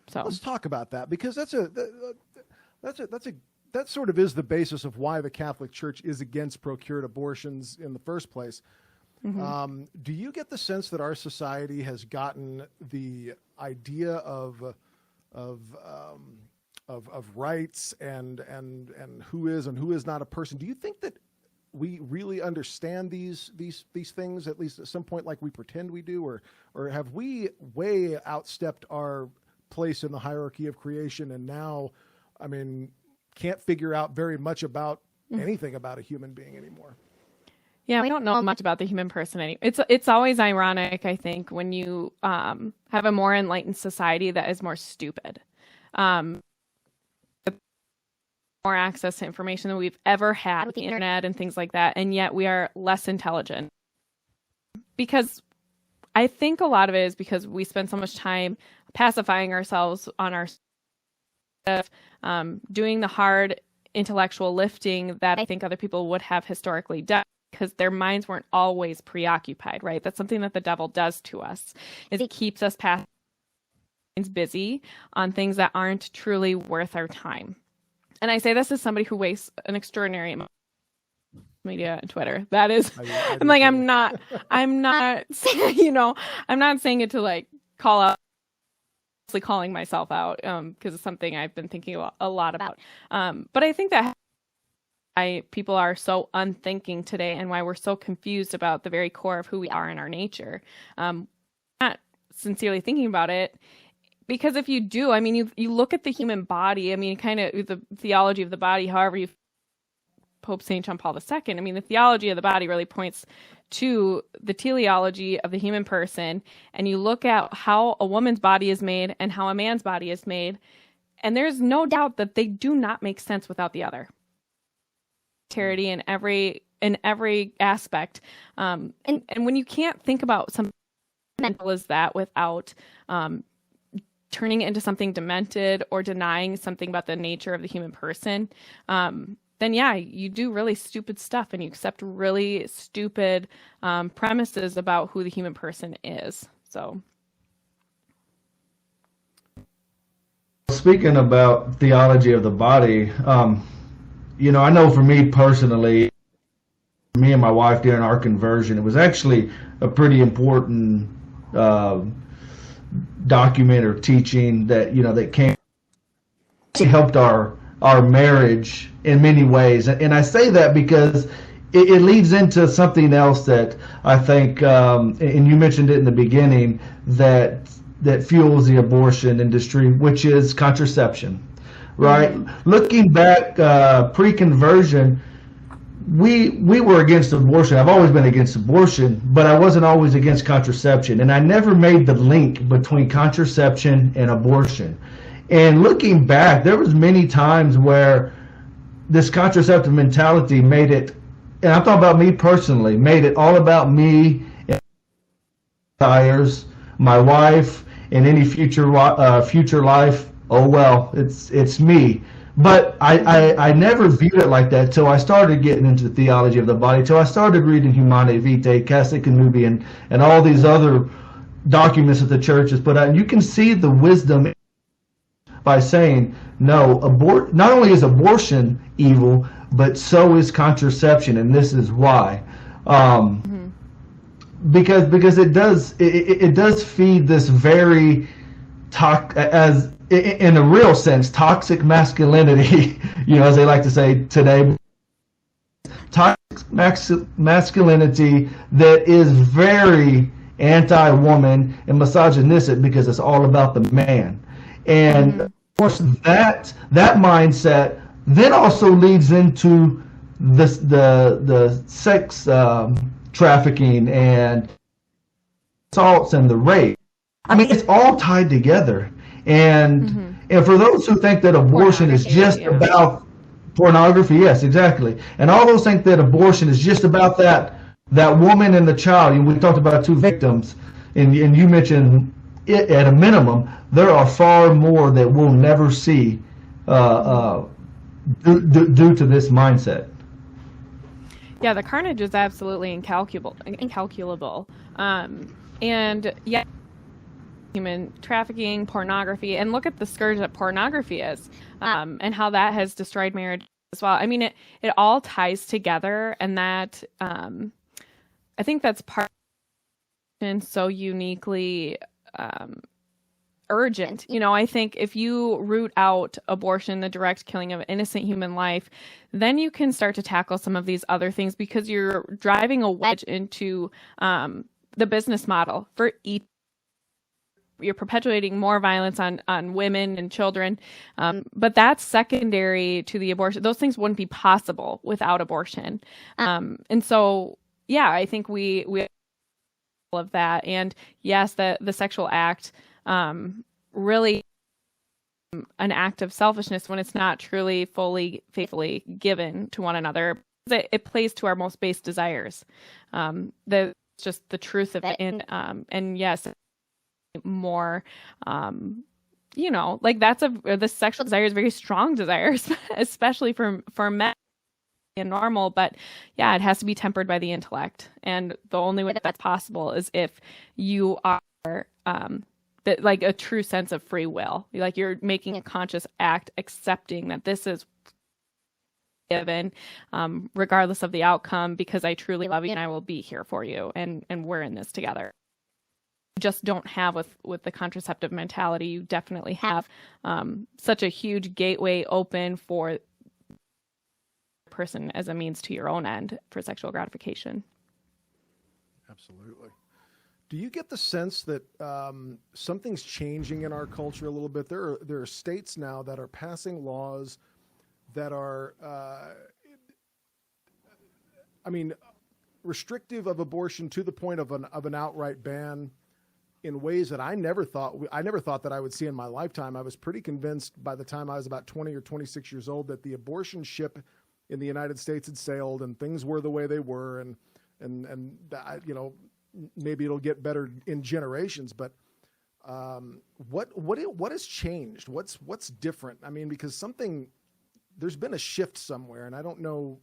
So let's talk about that, because that sort of is the basis of why the Catholic Church is against procured abortions in the first place. Mm-hmm. Do you get the sense that our society has gotten the idea of rights and who is and who is not a person? Do you think that we really understand these things, at least at some point, like we pretend we do, or have we way outstepped our place in the hierarchy of creation, and now, I mean, can't figure out very much about anything about a human being anymore? Yeah, we don't know much about the human person anymore. It's always ironic, I think, when you have a more enlightened society that is more stupid. More access to information than we've ever had with the internet and things like that, and yet we are less intelligent. Because I think a lot of it is because we spend so much time pacifying ourselves on our stuff, doing the hard intellectual lifting that I think other people would have historically done, because their minds weren't always preoccupied, right? That's something that the devil does to us, is it keeps us busy on things that aren't truly worth our time. And I say this as somebody who wastes an extraordinary amount of media and Twitter. That is, I'm not saying, you know, I'm not saying it to like call out, calling myself out, because it's something I've been thinking a lot about. But I think that why people are so unthinking today, and why we're so confused about the very core of who we are in our nature. Not sincerely thinking about it. Because if you do, I mean, you look at the human body, I mean, kind of the theology of the body, however you, Pope St. John Paul II, I mean, the theology of the body really points to the teleology of the human person, and you look at how a woman's body is made and how a man's body is made, and there's no doubt that they do not make sense without the other. Charity in every aspect, and when you can't think about something mental as that without turning it into something demented or denying something about the nature of the human person, then yeah, you do really stupid stuff and you accept really stupid premises about who the human person is. So, speaking about theology of the body, I know for me personally, me and my wife during our conversion, it was actually a pretty important document or teaching that helped our marriage in many ways. And I say that because it leads into something else that I think, and you mentioned it in the beginning, that fuels the abortion industry, which is contraception, right? Mm-hmm. Looking back, pre-conversion, we were against abortion. I've always been against abortion, but I wasn't always against contraception. And I never made the link between contraception and abortion. And looking back, there was many times where this contraceptive mentality made it, and I'm talking about me personally, made it all about me and desires, my wife, and any future life. Oh well, it's me. But I never viewed it like that till I started getting into the theology of the body, till I started reading Humanae Vitae, Catholic and Nubian, and all these other documents that the church has put out. And you can see the wisdom by saying, no, not only is abortion evil, but so is contraception, and this is why. Because it does feed this very in a real sense, toxic masculinity, as they like to say today, toxic masculinity that is very anti-woman and misogynistic because it's all about the man. And of course, that mindset then also leads into the sex trafficking and assaults and the rape. I mean, it's all tied together. And for those who think that abortion is just about pornography, yes, exactly. And all those think that abortion is just about that woman and the child. And we talked about two victims, and you mentioned it at a minimum. There are far more that we'll never see due to this mindset. Yeah, the carnage is absolutely incalculable. And yeah, human trafficking, pornography, and look at the scourge that pornography is, and how that has destroyed marriage as well. I mean, it all ties together, and that I think that's part and so uniquely urgent. I think if you root out abortion, the direct killing of innocent human life, then you can start to tackle some of these other things, because you're driving a wedge into the business model for each. You're perpetuating more violence on women and children, but that's secondary to the abortion. Those things wouldn't be possible without abortion. And so, yeah, I think we all of that. And yes, the sexual act really an act of selfishness when it's not truly, fully, faithfully given to one another. It plays to our most base desires. That's just the truth of it. And yes, more that's the sexual desire is very strong desires, especially for men and normal, but yeah, it has to be tempered by the intellect, and the only way that's possible is if you are like a true sense of free will, like you're making a conscious act accepting that this is given, regardless of the outcome, because I truly love you and I will be here for you, and we're in this together. Just don't have with the contraceptive mentality. You definitely have such a huge gateway open for person as a means to your own end for sexual gratification. Absolutely. Do you get the sense that something's changing in our culture a little bit? There are states now that are passing laws that are restrictive of abortion to the point of an outright ban in ways that I never thought that I would see in my lifetime. I was pretty convinced by the time I was about 20 or 26 years old that the abortion ship in the United States had sailed and things were the way they were, and you know, maybe it'll get better in generations. But what has changed? What's different? I mean, because there's been a shift somewhere, and I don't know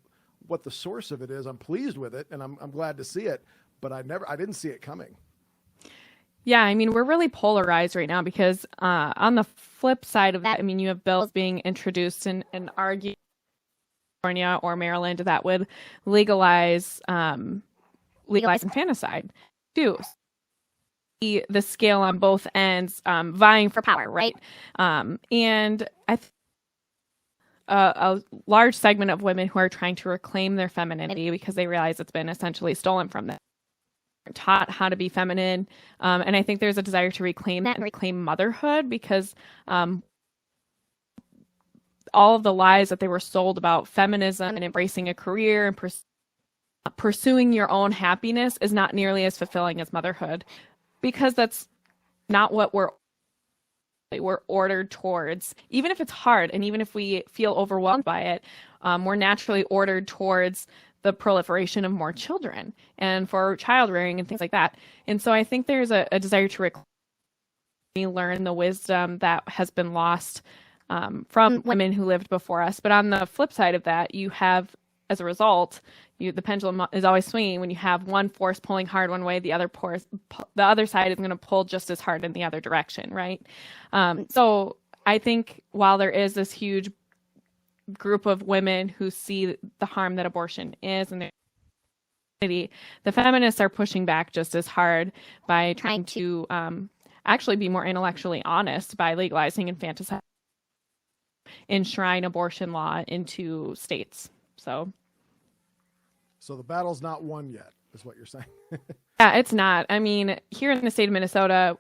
what the source of it is. I'm pleased with it, and I'm glad to see it, but I didn't see it coming. Yeah, I mean, we're really polarized right now because on the flip side of that, I mean, you have bills being introduced and argued in California or Maryland that would legalize infanticide too. The scale on both ends vying for power, right? And I think a large segment of women who are trying to reclaim their femininity because they realize it's been essentially stolen from them, taught how to be feminine, and I think there's a desire to reclaim that and reclaim motherhood because all of the lies that they were sold about feminism and embracing a career and pursuing your own happiness is not nearly as fulfilling as motherhood, because that's not what we're ordered towards. Even if it's hard and even if we feel overwhelmed by it, we're naturally ordered towards the proliferation of more children and for child rearing and things like that. And so I think there's a desire to learn the wisdom that has been lost from women who lived before us. But on the flip side of that, you have, as a result, the pendulum is always swinging. When you have one force pulling hard one way, the other side is going to pull just as hard in the other direction, right? So I think while there is this huge group of women who see the harm that abortion is in their community, the feminists are pushing back just as hard by trying to actually be more intellectually honest by legalizing infanticide, enshrine abortion law into states. So the battle's not won yet, is what you're saying. Yeah, it's not. I mean, here in the state of Minnesota,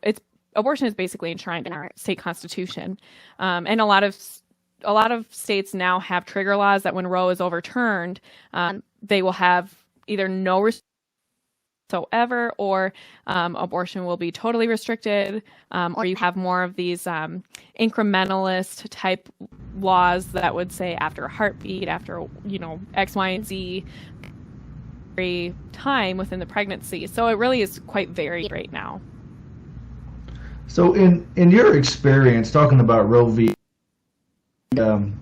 abortion is basically enshrined in our state constitution, and a lot of states now have trigger laws that when Roe is overturned, they will have either no restriction whatsoever, or abortion will be totally restricted, or you have more of these incrementalist type laws that would say after a heartbeat, after X, Y, and Z time within the pregnancy. So it really is quite varied right now. So in your experience, talking about Roe v. So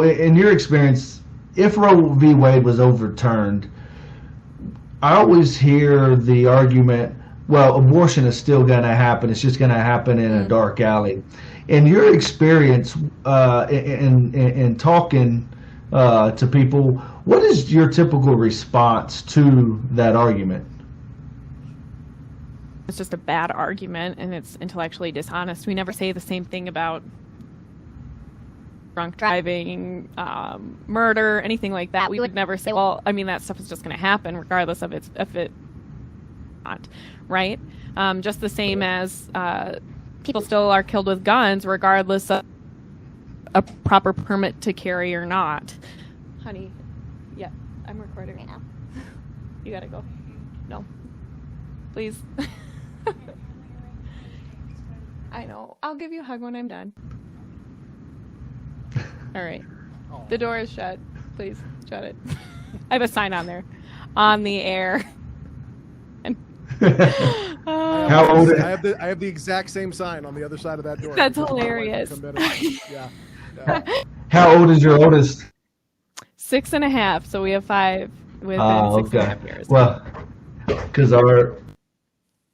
in your experience, if Roe v. Wade was overturned, I always hear the argument, well, abortion is still going to happen. It's just going to happen in a dark alley. In your experience, in talking to people, what is your typical response to that argument? It's just a bad argument, and it's intellectually dishonest. We never say the same thing about drunk driving, murder, anything like that. We would never say, well, I mean, that stuff is just going to happen regardless of it not, right? Just the same as people still are killed with guns regardless of a proper permit to carry or not. Honey, yeah, I'm recording right now. You gotta go. No. Please. I know. I'll give you a hug when I'm done. All right. The door is shut. Please shut it. I have a sign on there. On the air. How old? I have the exact same sign on the other side of that door. That's hilarious. Yeah. How old is your oldest? 6.5. So we have 5 within 6.5 years. Well, because our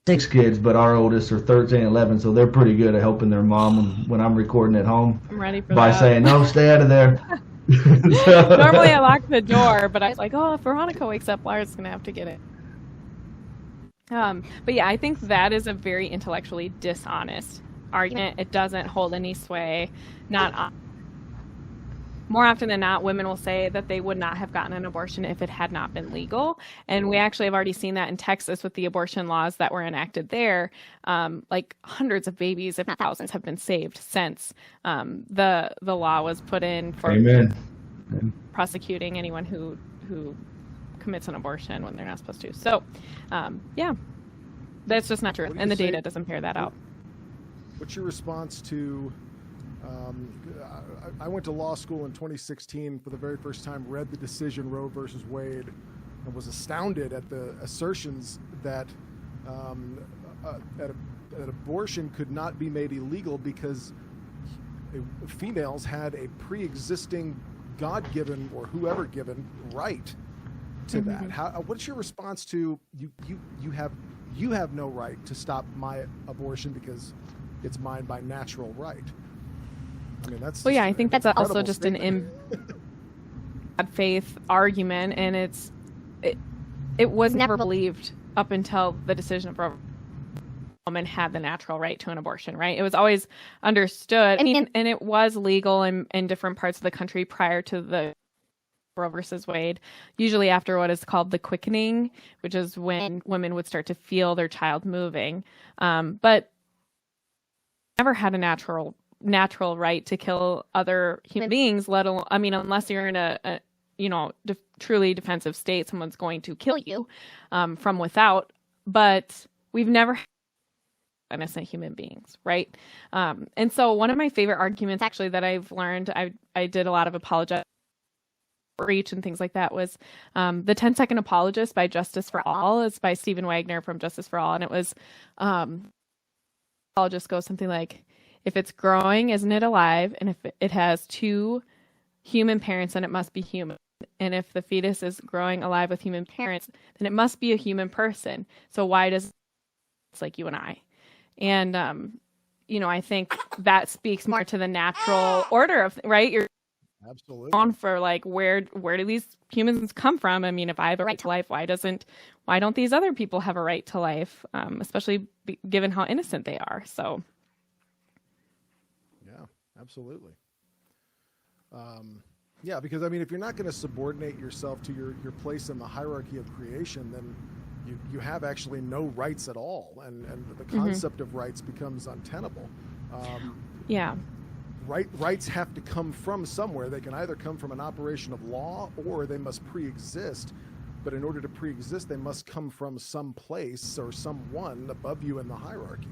6 kids, but our oldest are 13 and 11, so they're pretty good at helping their mom when I'm recording at home. I'm ready for by that. saying, no, stay out of there. Normally I lock the door, but I was like, oh, if Veronica wakes up, Lara's going to have to get it. But yeah, I think that is a very intellectually dishonest argument. It doesn't hold any sway. More often than not, women will say that they would not have gotten an abortion if it had not been legal. And we actually have already seen that in Texas with the abortion laws that were enacted there. Like hundreds of babies, if not thousands, have been saved since the law was put in for Amen. prosecuting anyone who who commits an abortion when they're not supposed to. So, yeah, that's just not true, and the data doesn't bear that out. What's your response to? I went to law school in 2016 for the very first time, read the decision Roe versus Wade, and was astounded at the assertions that that abortion could not be made illegal because females had a pre-existing God-given or whoever given right to that. What's your response to you have no right to stop my abortion because it's mine by natural right? I mean, that's I think that's also just statement. bad faith argument, and it was never believed up until the decision of Roe. Women had the natural right to an abortion, right? It was always understood, and it was legal in different parts of the country prior to the Roe versus Wade, usually after what is called the quickening, which is when women would start to feel their child moving. But never had a natural right to kill other human beings, let alone, I mean, unless you're in a truly defensive state, someone's going to kill you from without. But we've never had innocent human beings, right? And so one of my favorite arguments actually that I've learned, I did a lot of apologetic outreach and things like that, was the 10-Second Apologist by Justice for All. It's by Stephen Wagner from Justice for All. And it was, apologist goes something like, if it's growing, isn't it alive? And if it has two human parents, then it must be human. And if the fetus is growing alive with human parents, then it must be a human person. So why does it's like you and I? And, I think that speaks more to the natural order of, right? You're Absolutely on for like, where do these humans come from? I mean, if I have a right to life, why don't these other people have a right to life? Especially given how innocent they are. So. Yeah, absolutely. Yeah, because I mean, if you're not going to subordinate yourself to your place in the hierarchy of creation, then you have actually no rights at all, and the concept of rights becomes untenable. Yeah. Rights have to come from somewhere. They can either come from an operation of law or they must pre-exist. But in order to pre-exist, they must come from some place or someone above you in the hierarchy.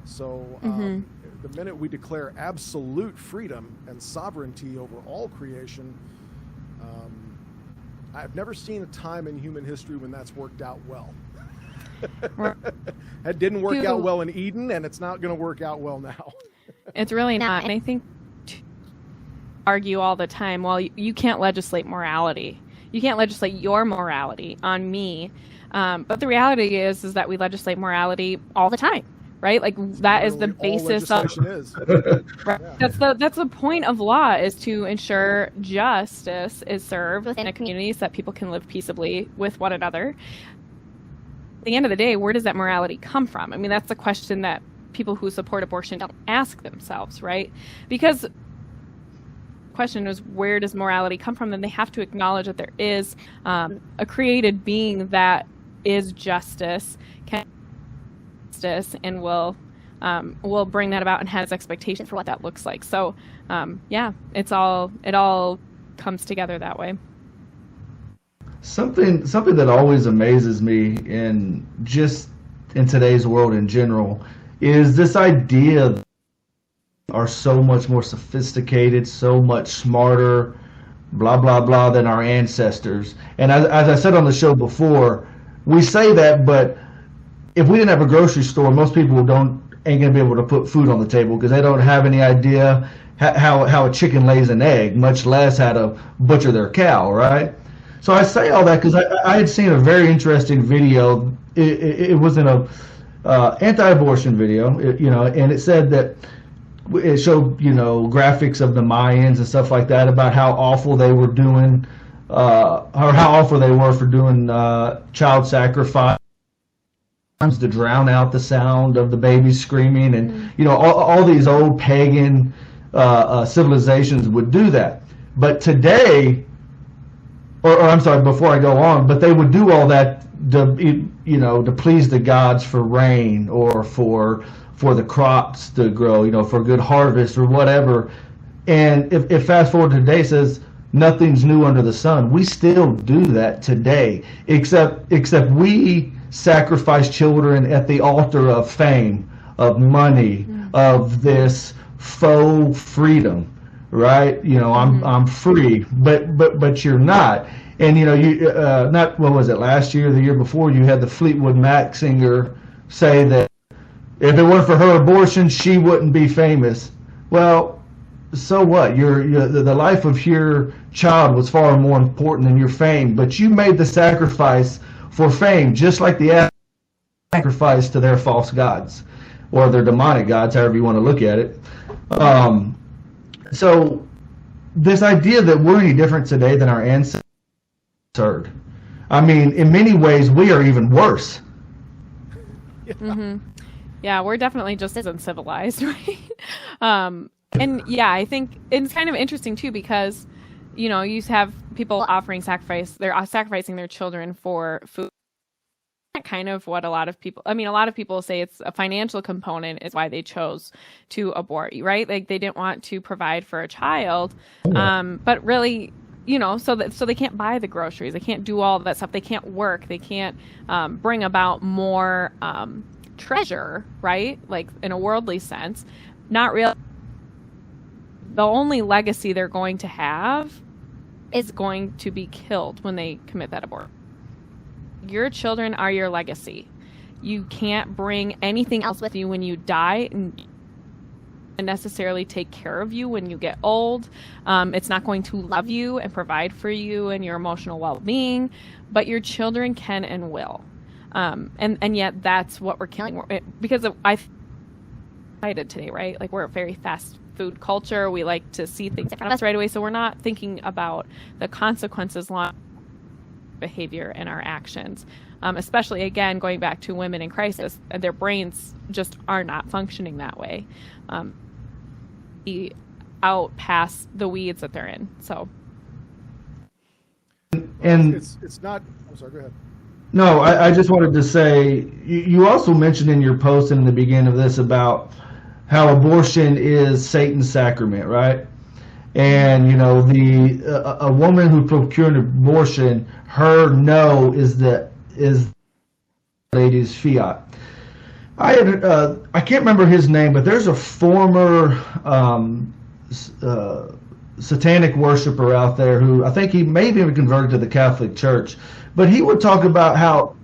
So the minute we declare absolute freedom and sovereignty over all creation, I've never seen a time in human history when that's worked out well. It didn't work out well in Eden, and it's not going to work out well now. It's really not. And I think argue all the time, well, you can't legislate morality. You can't legislate your morality on me. But the reality is that we legislate morality all the time, right? Like that is the basis of right? Yeah. That's the point of law, is to ensure justice is served within a community so that people can live peaceably with one another. At the end of the day, where does that morality come from? I mean, that's the question that people who support abortion don't ask themselves, right? Because the question is, where does morality come from? Then they have to acknowledge that there is a created being that is justice, and will bring that about and has expectation for what that looks like. So, yeah, it all comes together that way. Something that always amazes me in today's world in general is this idea that are so much more sophisticated, so much smarter, blah, blah, blah, than our ancestors. And as I said on the show before, we say that, but if we didn't have a grocery store, most people ain't going to be able to put food on the table because they don't have any idea how a chicken lays an egg, much less how to butcher their cow, right? So I say all that because I had seen a very interesting video. It was in a anti-abortion video, and it said that it showed, graphics of the Mayans and stuff like that about how awful they were doing, or how awful they were for doing child sacrifice to drown out the sound of the babies screaming, and all these old pagan civilizations would do that. But today, or I'm sorry, before I go on, but they would do all that to please the gods for rain or for the crops to grow, for good harvest or whatever. And if fast forward to today, says Nothing's new under the sun. We still do that today, except we sacrifice children at the altar of fame, of money, of this faux freedom, right? You know, I'm free, but you're not. And you know, you not, what was it, last year or the year before, you had the Fleetwood Mac singer say that if it weren't for her abortion, she wouldn't be famous. Well, so what? The life of your child was far more important than your fame, but you made the sacrifice for fame, just like the sacrifice to their false gods, or their demonic gods, however you want to look at it. So this idea that we're any different today than our ancestors, I mean, in many ways, we are even worse. Yeah, we're definitely just as uncivilized, right? And yeah, I think it's kind of interesting too, because, you know, you have people offering sacrifice, they're sacrificing their children for food. Kind of what a lot of people say it's a financial component is why they chose to abort, right? Like they didn't want to provide for a child, but really, you know, so they can't buy the groceries, they can't do all that stuff, they can't work, they can't bring about more treasure, right? Like in a worldly sense, not real. The only legacy they're going to have is going to be killed when they commit that abortion. Your children are your legacy. You can't bring anything else with you when you die and necessarily take care of you when you get old. It's not going to love you and provide for you and your emotional well-being, but your children can and will. And yet that's what we're killing, because I cited today, right? Like we're a very fast food culture. We like to see things in front of us right away, so we're not thinking about the consequences long behavior and our actions, especially again going back to women in crisis. Their brains just are not functioning that way, out past the weeds that they're in. So, and it's not. I'm sorry. Go ahead. No, I just wanted to say, you also mentioned in your post in the beginning of this about how abortion is Satan's sacrament, right? And you know, a woman who procured an abortion, her no is the lady's fiat. I can't remember his name, but there's a former satanic worshiper out there who I think he may be converted to the Catholic Church, but he would talk about how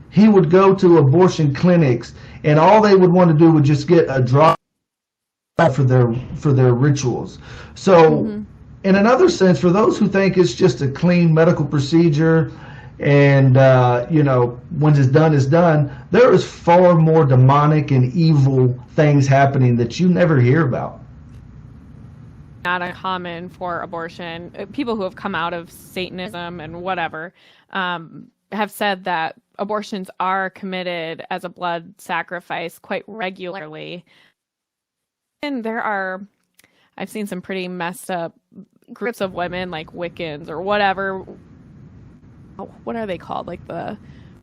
he would go to abortion clinics and all they would want to do would just get a drop for their rituals. So in another sense, for those who think it's just a clean medical procedure and you know, once it's done, it's done, there is far more demonic and evil things happening that you never hear about. Not uncommon for abortion. People who have come out of Satanism and whatever have said that abortions are committed as a blood sacrifice quite regularly. And I've seen some pretty messed up groups of women like Wiccans or whatever. What are they called? Like the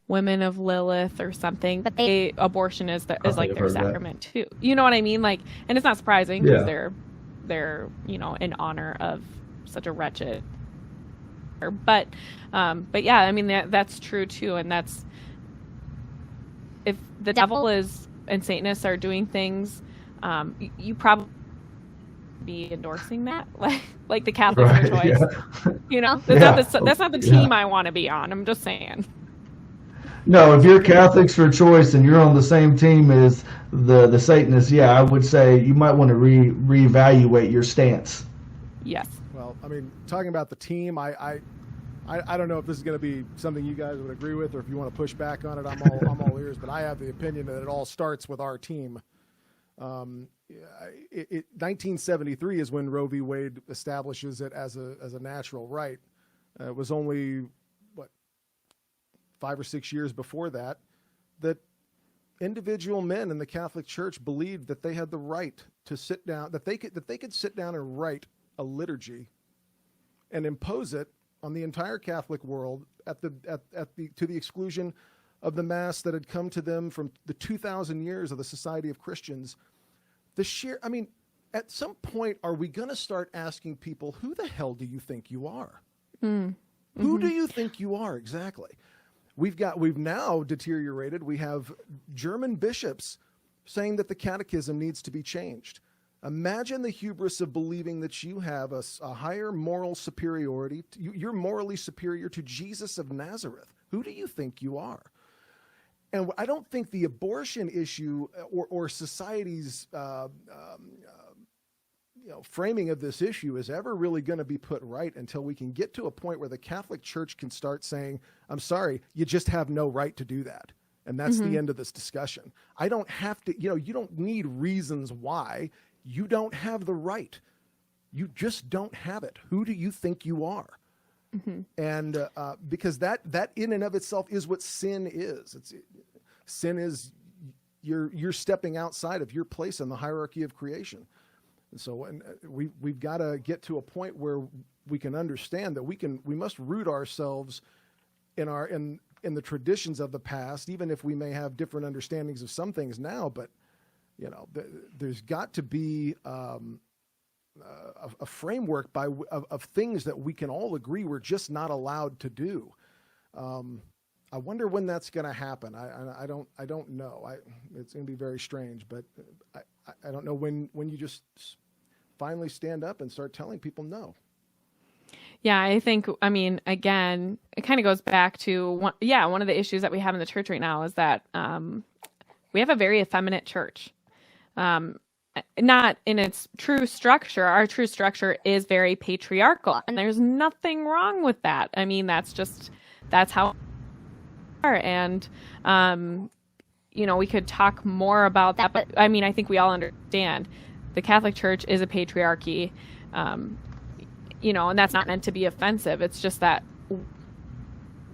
Women of Lilith or something. But abortion is like their sacrament too. You know what I mean? Like, and it's not surprising because they're you know, in honor of such a wretched. But yeah, I mean that's true too, and that's if the devil is and Satanists are doing things, you probably be endorsing that, like the Catholics for choice. Yeah. You know, that's not the team I want to be on. I'm just saying. No, if you're Catholics for choice and you're on the same team as the Satanists, I would say you might want to reevaluate your stance. Yes. Well, I mean, talking about the team, I don't know if this is going to be something you guys would agree with, or if you want to push back on it. I'm all ears, but I have the opinion that it all starts with our team. 1973 is when Roe v. Wade establishes it as a natural right. It was only 5 or 6 years before that individual men in the Catholic Church believed that they had the right to sit down, that they could sit down and write a liturgy and impose it on the entire Catholic world to the exclusion of the Mass that had come to them from the 2,000 years of the Society of Christians. at some point, are we going to start asking people, who the hell do you think you are? Who do you think you are exactly? We've now deteriorated. We have German bishops saying that the catechism needs to be changed. Imagine the hubris of believing that you have a higher moral superiority. You're morally superior to Jesus of Nazareth. Who do you think you are? And I don't think the abortion issue or society's framing of this issue is ever really going to be put right until we can get to a point where the Catholic Church can start saying, I'm sorry, you just have no right to do that. And that's the end of this discussion. I don't have to, you don't need reasons why. You don't have the right. You just don't have it. Who do you think you are? And because that in and of itself is what sin is. Sin is you're stepping outside of your place in the hierarchy of creation. And so we've got to get to a point where we can understand that we must root ourselves in the traditions of the past, even if we may have different understandings of some things now. But there's got to be a framework of things that we can all agree we're just not allowed to do. I wonder when that's going to happen. I don't know. It's going to be very strange, but I don't know when you just finally stand up and start telling people no. Yeah, I think, again, it kind of goes back to one of the issues that we have in the church right now is that we have a very effeminate church. Not in its true structure. Our true structure is very patriarchal, and there's nothing wrong with that. That's how we are. And, we could talk more about that, but I think we all understand the Catholic Church is a patriarchy, and that's not meant to be offensive. It's just that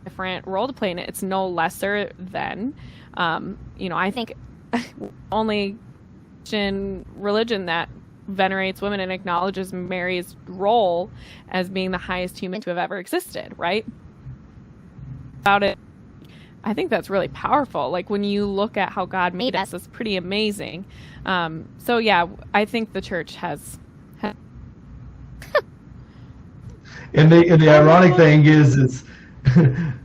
different role to play in it. It's no lesser than, I think only religion that venerates women and acknowledges Mary's role as being the highest human to have ever existed, right? About it, I think that's really powerful. Like when you look at how God made us, it's pretty amazing. So yeah, I think the church has and the ironic thing is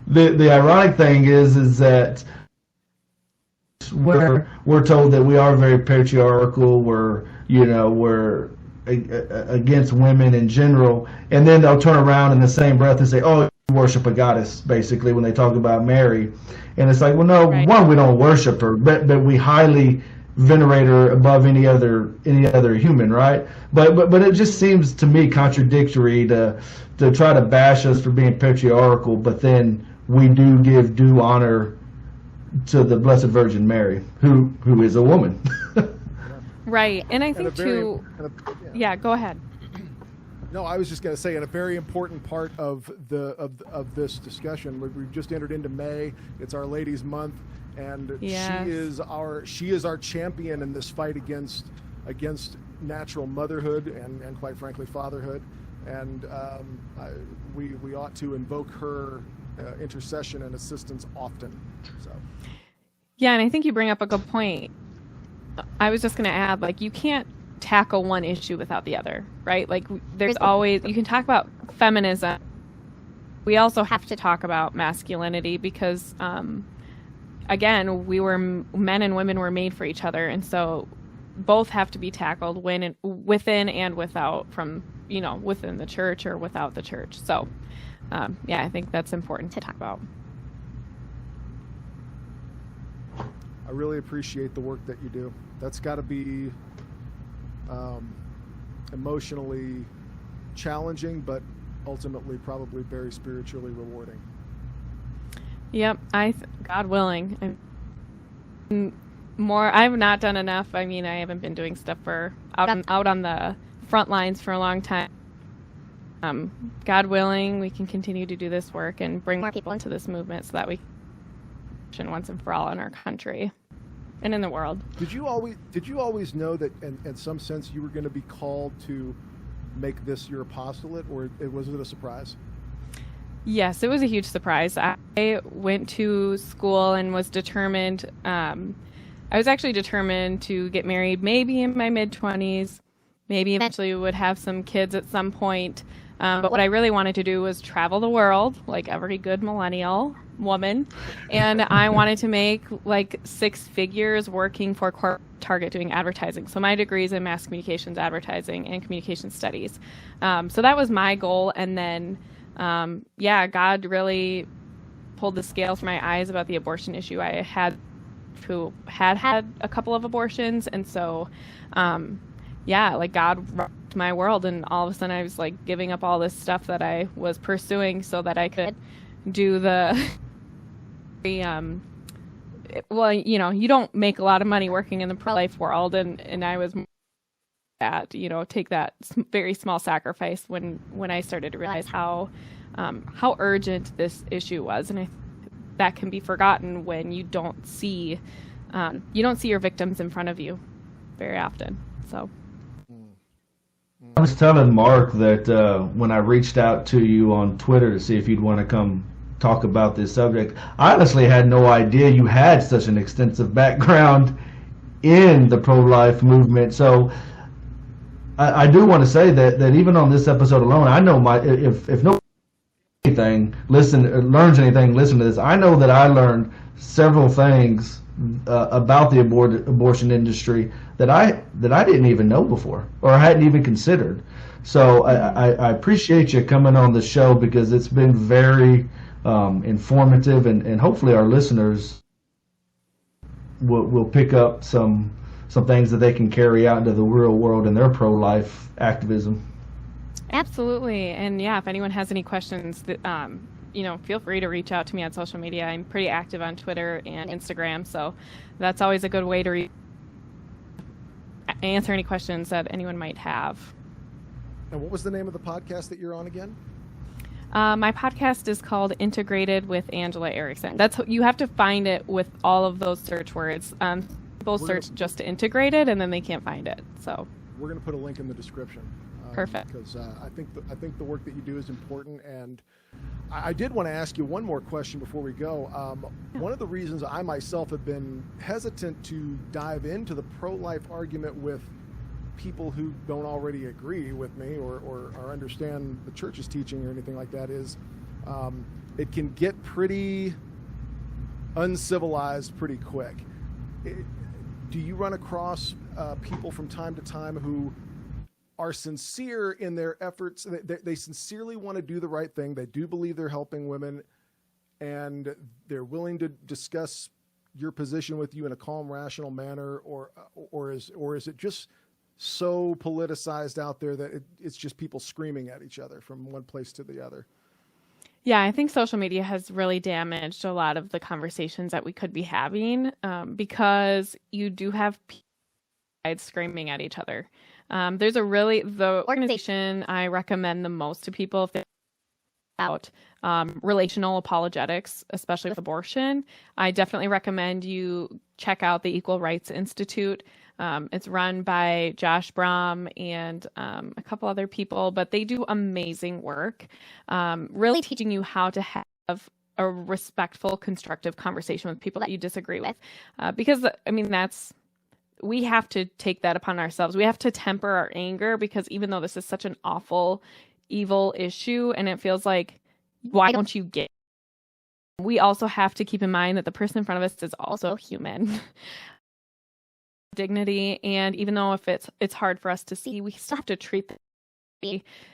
the ironic thing is that we're told that we are very patriarchal. We're against women in general, and then they'll turn around in the same breath and say, "Oh, you worship a goddess," basically when they talk about Mary, and it's like, well, no, right. One, we don't worship her, but we highly venerate her above any other human, right? But it just seems to me contradictory to try to bash us for being patriarchal, but then we do give due honor to the Blessed Virgin Mary, who is a woman. Right, and I think too. Yeah, go ahead. No, I was just going to say, and a very important part of this discussion, we've just entered into May. It's Our Lady's Month, and yes. she is our champion in this fight against natural motherhood and quite frankly fatherhood, and we ought to invoke her intercession and assistance often. So. Yeah, and I think you bring up a good point. I was just going to add, like, you can't tackle one issue without the other, right? Like, there's always, you can talk about feminism. We also have to talk about masculinity because, again, men and women were made for each other. And so both have to be tackled within and without from, within the church or without the church. So, yeah, I think that's important to talk about. I really appreciate the work that you do. That's got to be emotionally challenging, but ultimately probably very spiritually rewarding. Yep, God willing. I've not done enough. I haven't been doing stuff out on the front lines for a long time. God willing, we can continue to do this work and bring more people into this movement so that we can once and for all in our country and in the world. Did you always know that in some sense you were going to be called to make this your apostolate, or was it a surprise? Yes, it was a huge surprise. I went to school and was determined. I was actually determined to get married maybe in my mid-20s, maybe eventually would have some kids at some point. But what I really wanted to do was travel the world, like every good millennial woman. And I wanted to make like 6 figures working for corporate Target doing advertising. So my degree is in mass communications, advertising, and communication studies. So that was my goal. And then, God really pulled the scales from my eyes about the abortion issue. I had a couple of abortions. And so, like God rocked my world, and all of a sudden I was like giving up all this stuff that I was pursuing so that I could do the you don't make a lot of money working in the pro-life world, and I was take that very small sacrifice when I started to realize how urgent this issue was. And that can be forgotten when you don't see your victims in front of you very often. So I was telling Mark that when I reached out to you on Twitter to see if you'd want to come talk about this subject, I honestly had no idea you had such an extensive background in the pro-life movement. So I do want to say that even on this episode alone, I know if no learns anything, listen to this. I know that I learned several things about the abortion industry that I didn't even know before or hadn't even considered. So I appreciate you coming on the show, because it's been very informative, and hopefully our listeners will pick up some things that they can carry out into the real world in their pro-life activism. Absolutely. And if anyone has any questions, feel free to reach out to me on social media. I'm pretty active on Twitter and Instagram, so that's always a good way to answer any questions that anyone might have. And what was the name of the podcast that you're on again? My podcast is called Integrated with Angela Erickson. You have to find it with all of those search words. People search just Integrated, and then they can't find it. So we're going to put a link in the description. Perfect. Because I think the work that you do is important, and I did want to ask you one more question before we go. One of the reasons I myself have been hesitant to dive into the pro-life argument with people who don't already agree with me or understand the church's teaching or anything like that is it can get pretty uncivilized pretty quick. Do you run across people from time to time who are sincere in their efforts? They sincerely want to do the right thing. They do believe they're helping women, and they're willing to discuss your position with you in a calm, rational manner, or is it just so politicized out there that it's just people screaming at each other from one place to the other? Yeah, I think social media has really damaged a lot of the conversations that we could be having, because you do have people screaming at each other. There's the organization I recommend the most to people if they're about relational apologetics, especially with abortion. I definitely recommend you check out the Equal Rights Institute. It's run by Josh Brom and a couple other people, but they do amazing work, really teaching you how to have a respectful, constructive conversation with people that you disagree with. Because, we have to take that upon ourselves. We have to temper our anger, because even though this is such an awful, evil issue, and it feels like, why don't you get it? We also have to keep in mind that the person in front of us is also human. Dignity, and even though if it's hard for us to see, we still have to treat them.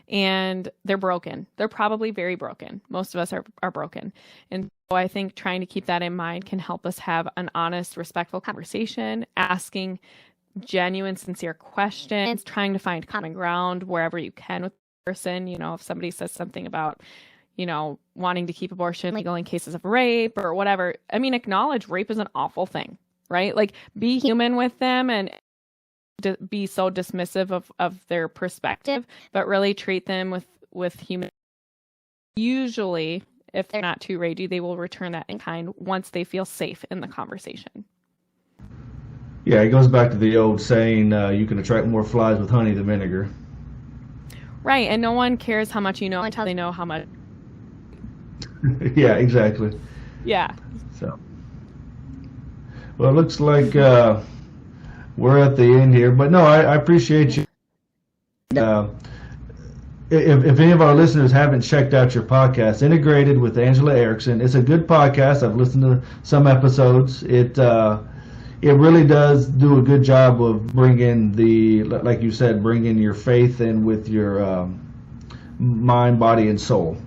And they're broken. They're probably very broken. Most of us are broken. And so I think trying to keep that in mind can help us have an honest, respectful conversation, asking genuine, sincere questions, trying to find common ground wherever you can with the person. If somebody says something about, wanting to keep abortion legal in cases of rape or whatever, acknowledge rape is an awful thing, right? Like, be human with them and be so dismissive of their perspective, but really treat them with human. Usually, if they're not too ragey, they will return that in kind once they feel safe in the conversation. Yeah, it goes back to the old saying, you can attract more flies with honey than vinegar. Right, and no one cares how much you know until they know how much. Yeah, exactly. Yeah. So, well, it looks like we're at the end here, but no, I appreciate you If any of our listeners haven't checked out your podcast, Integrated with Angela Erickson, it's a good podcast. I've listened to some episodes. It really does do a good job of bringing like you said, bringing your faith in with your mind, body, and soul.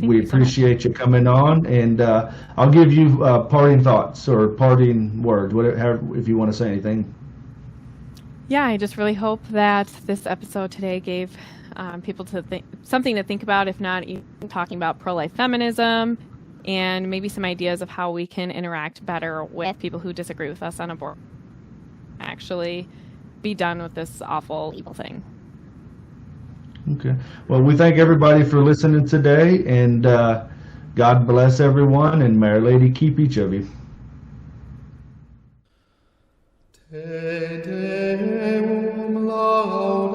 We appreciate you coming on, and I'll give you parting thoughts or parting words, whatever, if you want to say anything. Yeah, I just really hope that this episode today gave people something to think about, if not even talking about pro-life feminism, and maybe some ideas of how we can interact better with people who disagree with us on abortion. Actually be done with this awful, evil thing. Okay. Well, we thank everybody for listening today, and God bless everyone, and may Our Lady keep each of you. Te Deum laudamus,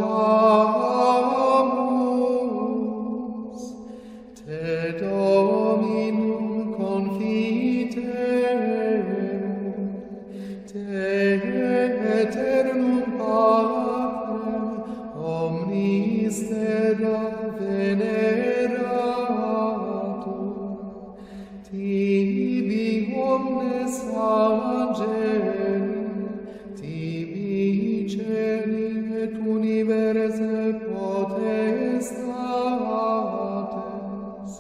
te Dominum confiterum, te eternum Patrem omnis terra veneratur, tibi omnes angeli, tibi celi et universe potestates,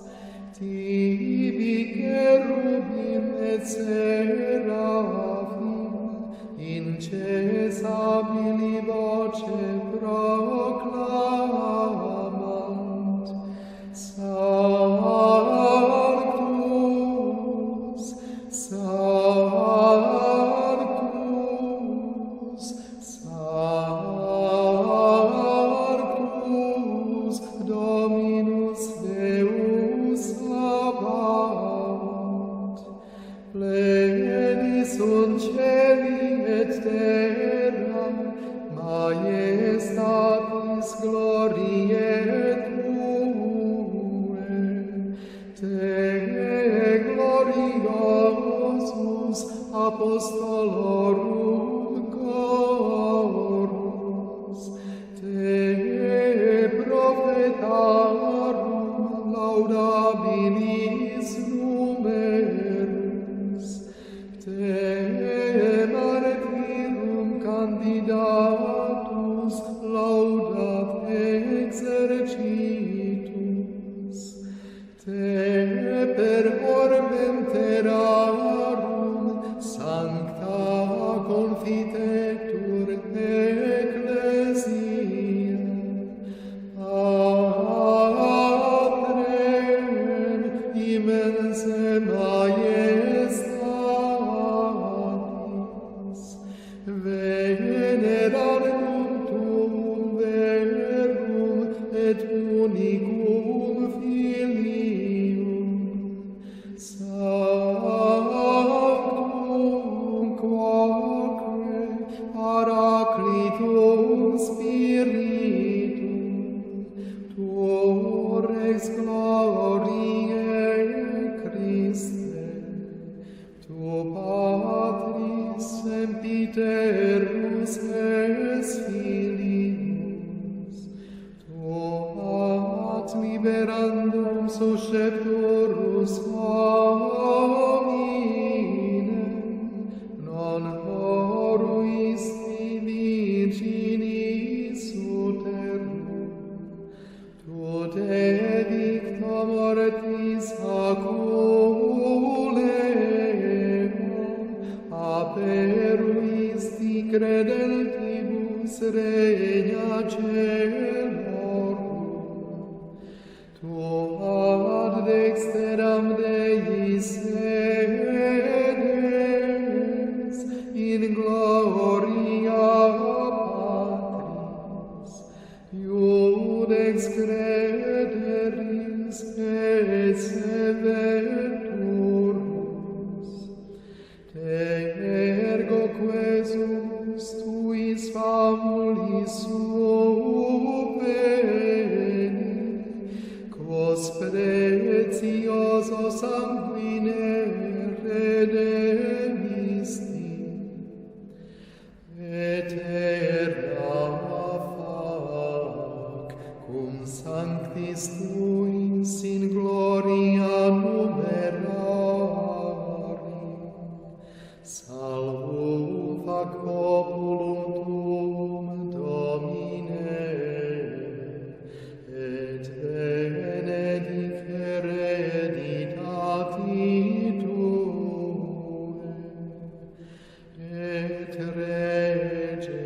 tibi cherubim et seraphim, incessabili voce proclamant, Sanctus, Sanctus, Sanctus, Dominus Deus Sabaoth, plenus sunt caeli et terra, majestatis gloriae Tuae, te gloriosus apostolorum chorus, te prophetarum laudabilis numerus, te martyrum candidatus laudat exercitus, te per orbem terrarum sancta confitetur ecclesia, Patrem immense majestatis, venerandum tuum verum et unicum Filium, Sanctum quoque Paraclitum Spiritum, tuor ex gloriae Christe, tu Patris sempiterus es Filius, tu ad liberandum suscepturus hominem, non horuisti virginis uterum, tu dedicta mortis aculeum, aperuisti credentibus regna celorum, tu ad dexteram Dei sedes, in gloria Patris, iudex crederis et severturus, te ergo quesumus tuis famulis subveni, quos precioso sanguine redemisti, et terra sanctis tuis in gloria numerari, salvo fac populum tuum, Domine, et benedicere editati tue, et regeos,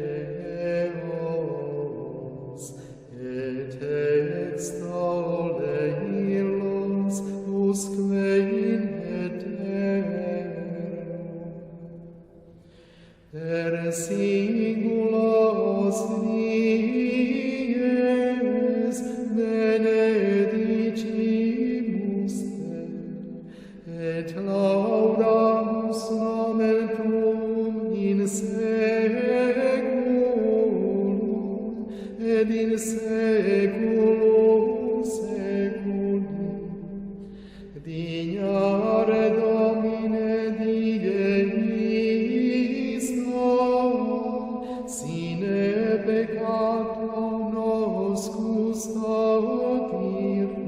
et extolle illos usque in aeternum, per singulos dies benedicimus te, et laudamus nomen tuum in seculum, et in seculum seculi. Dignare Domine Dieista, sine peccatum noscus audire,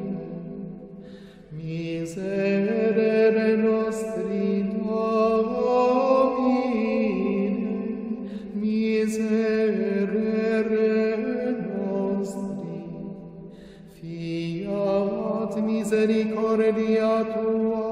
miserere nostri Domine, miserere nostri, fiat misericordia tua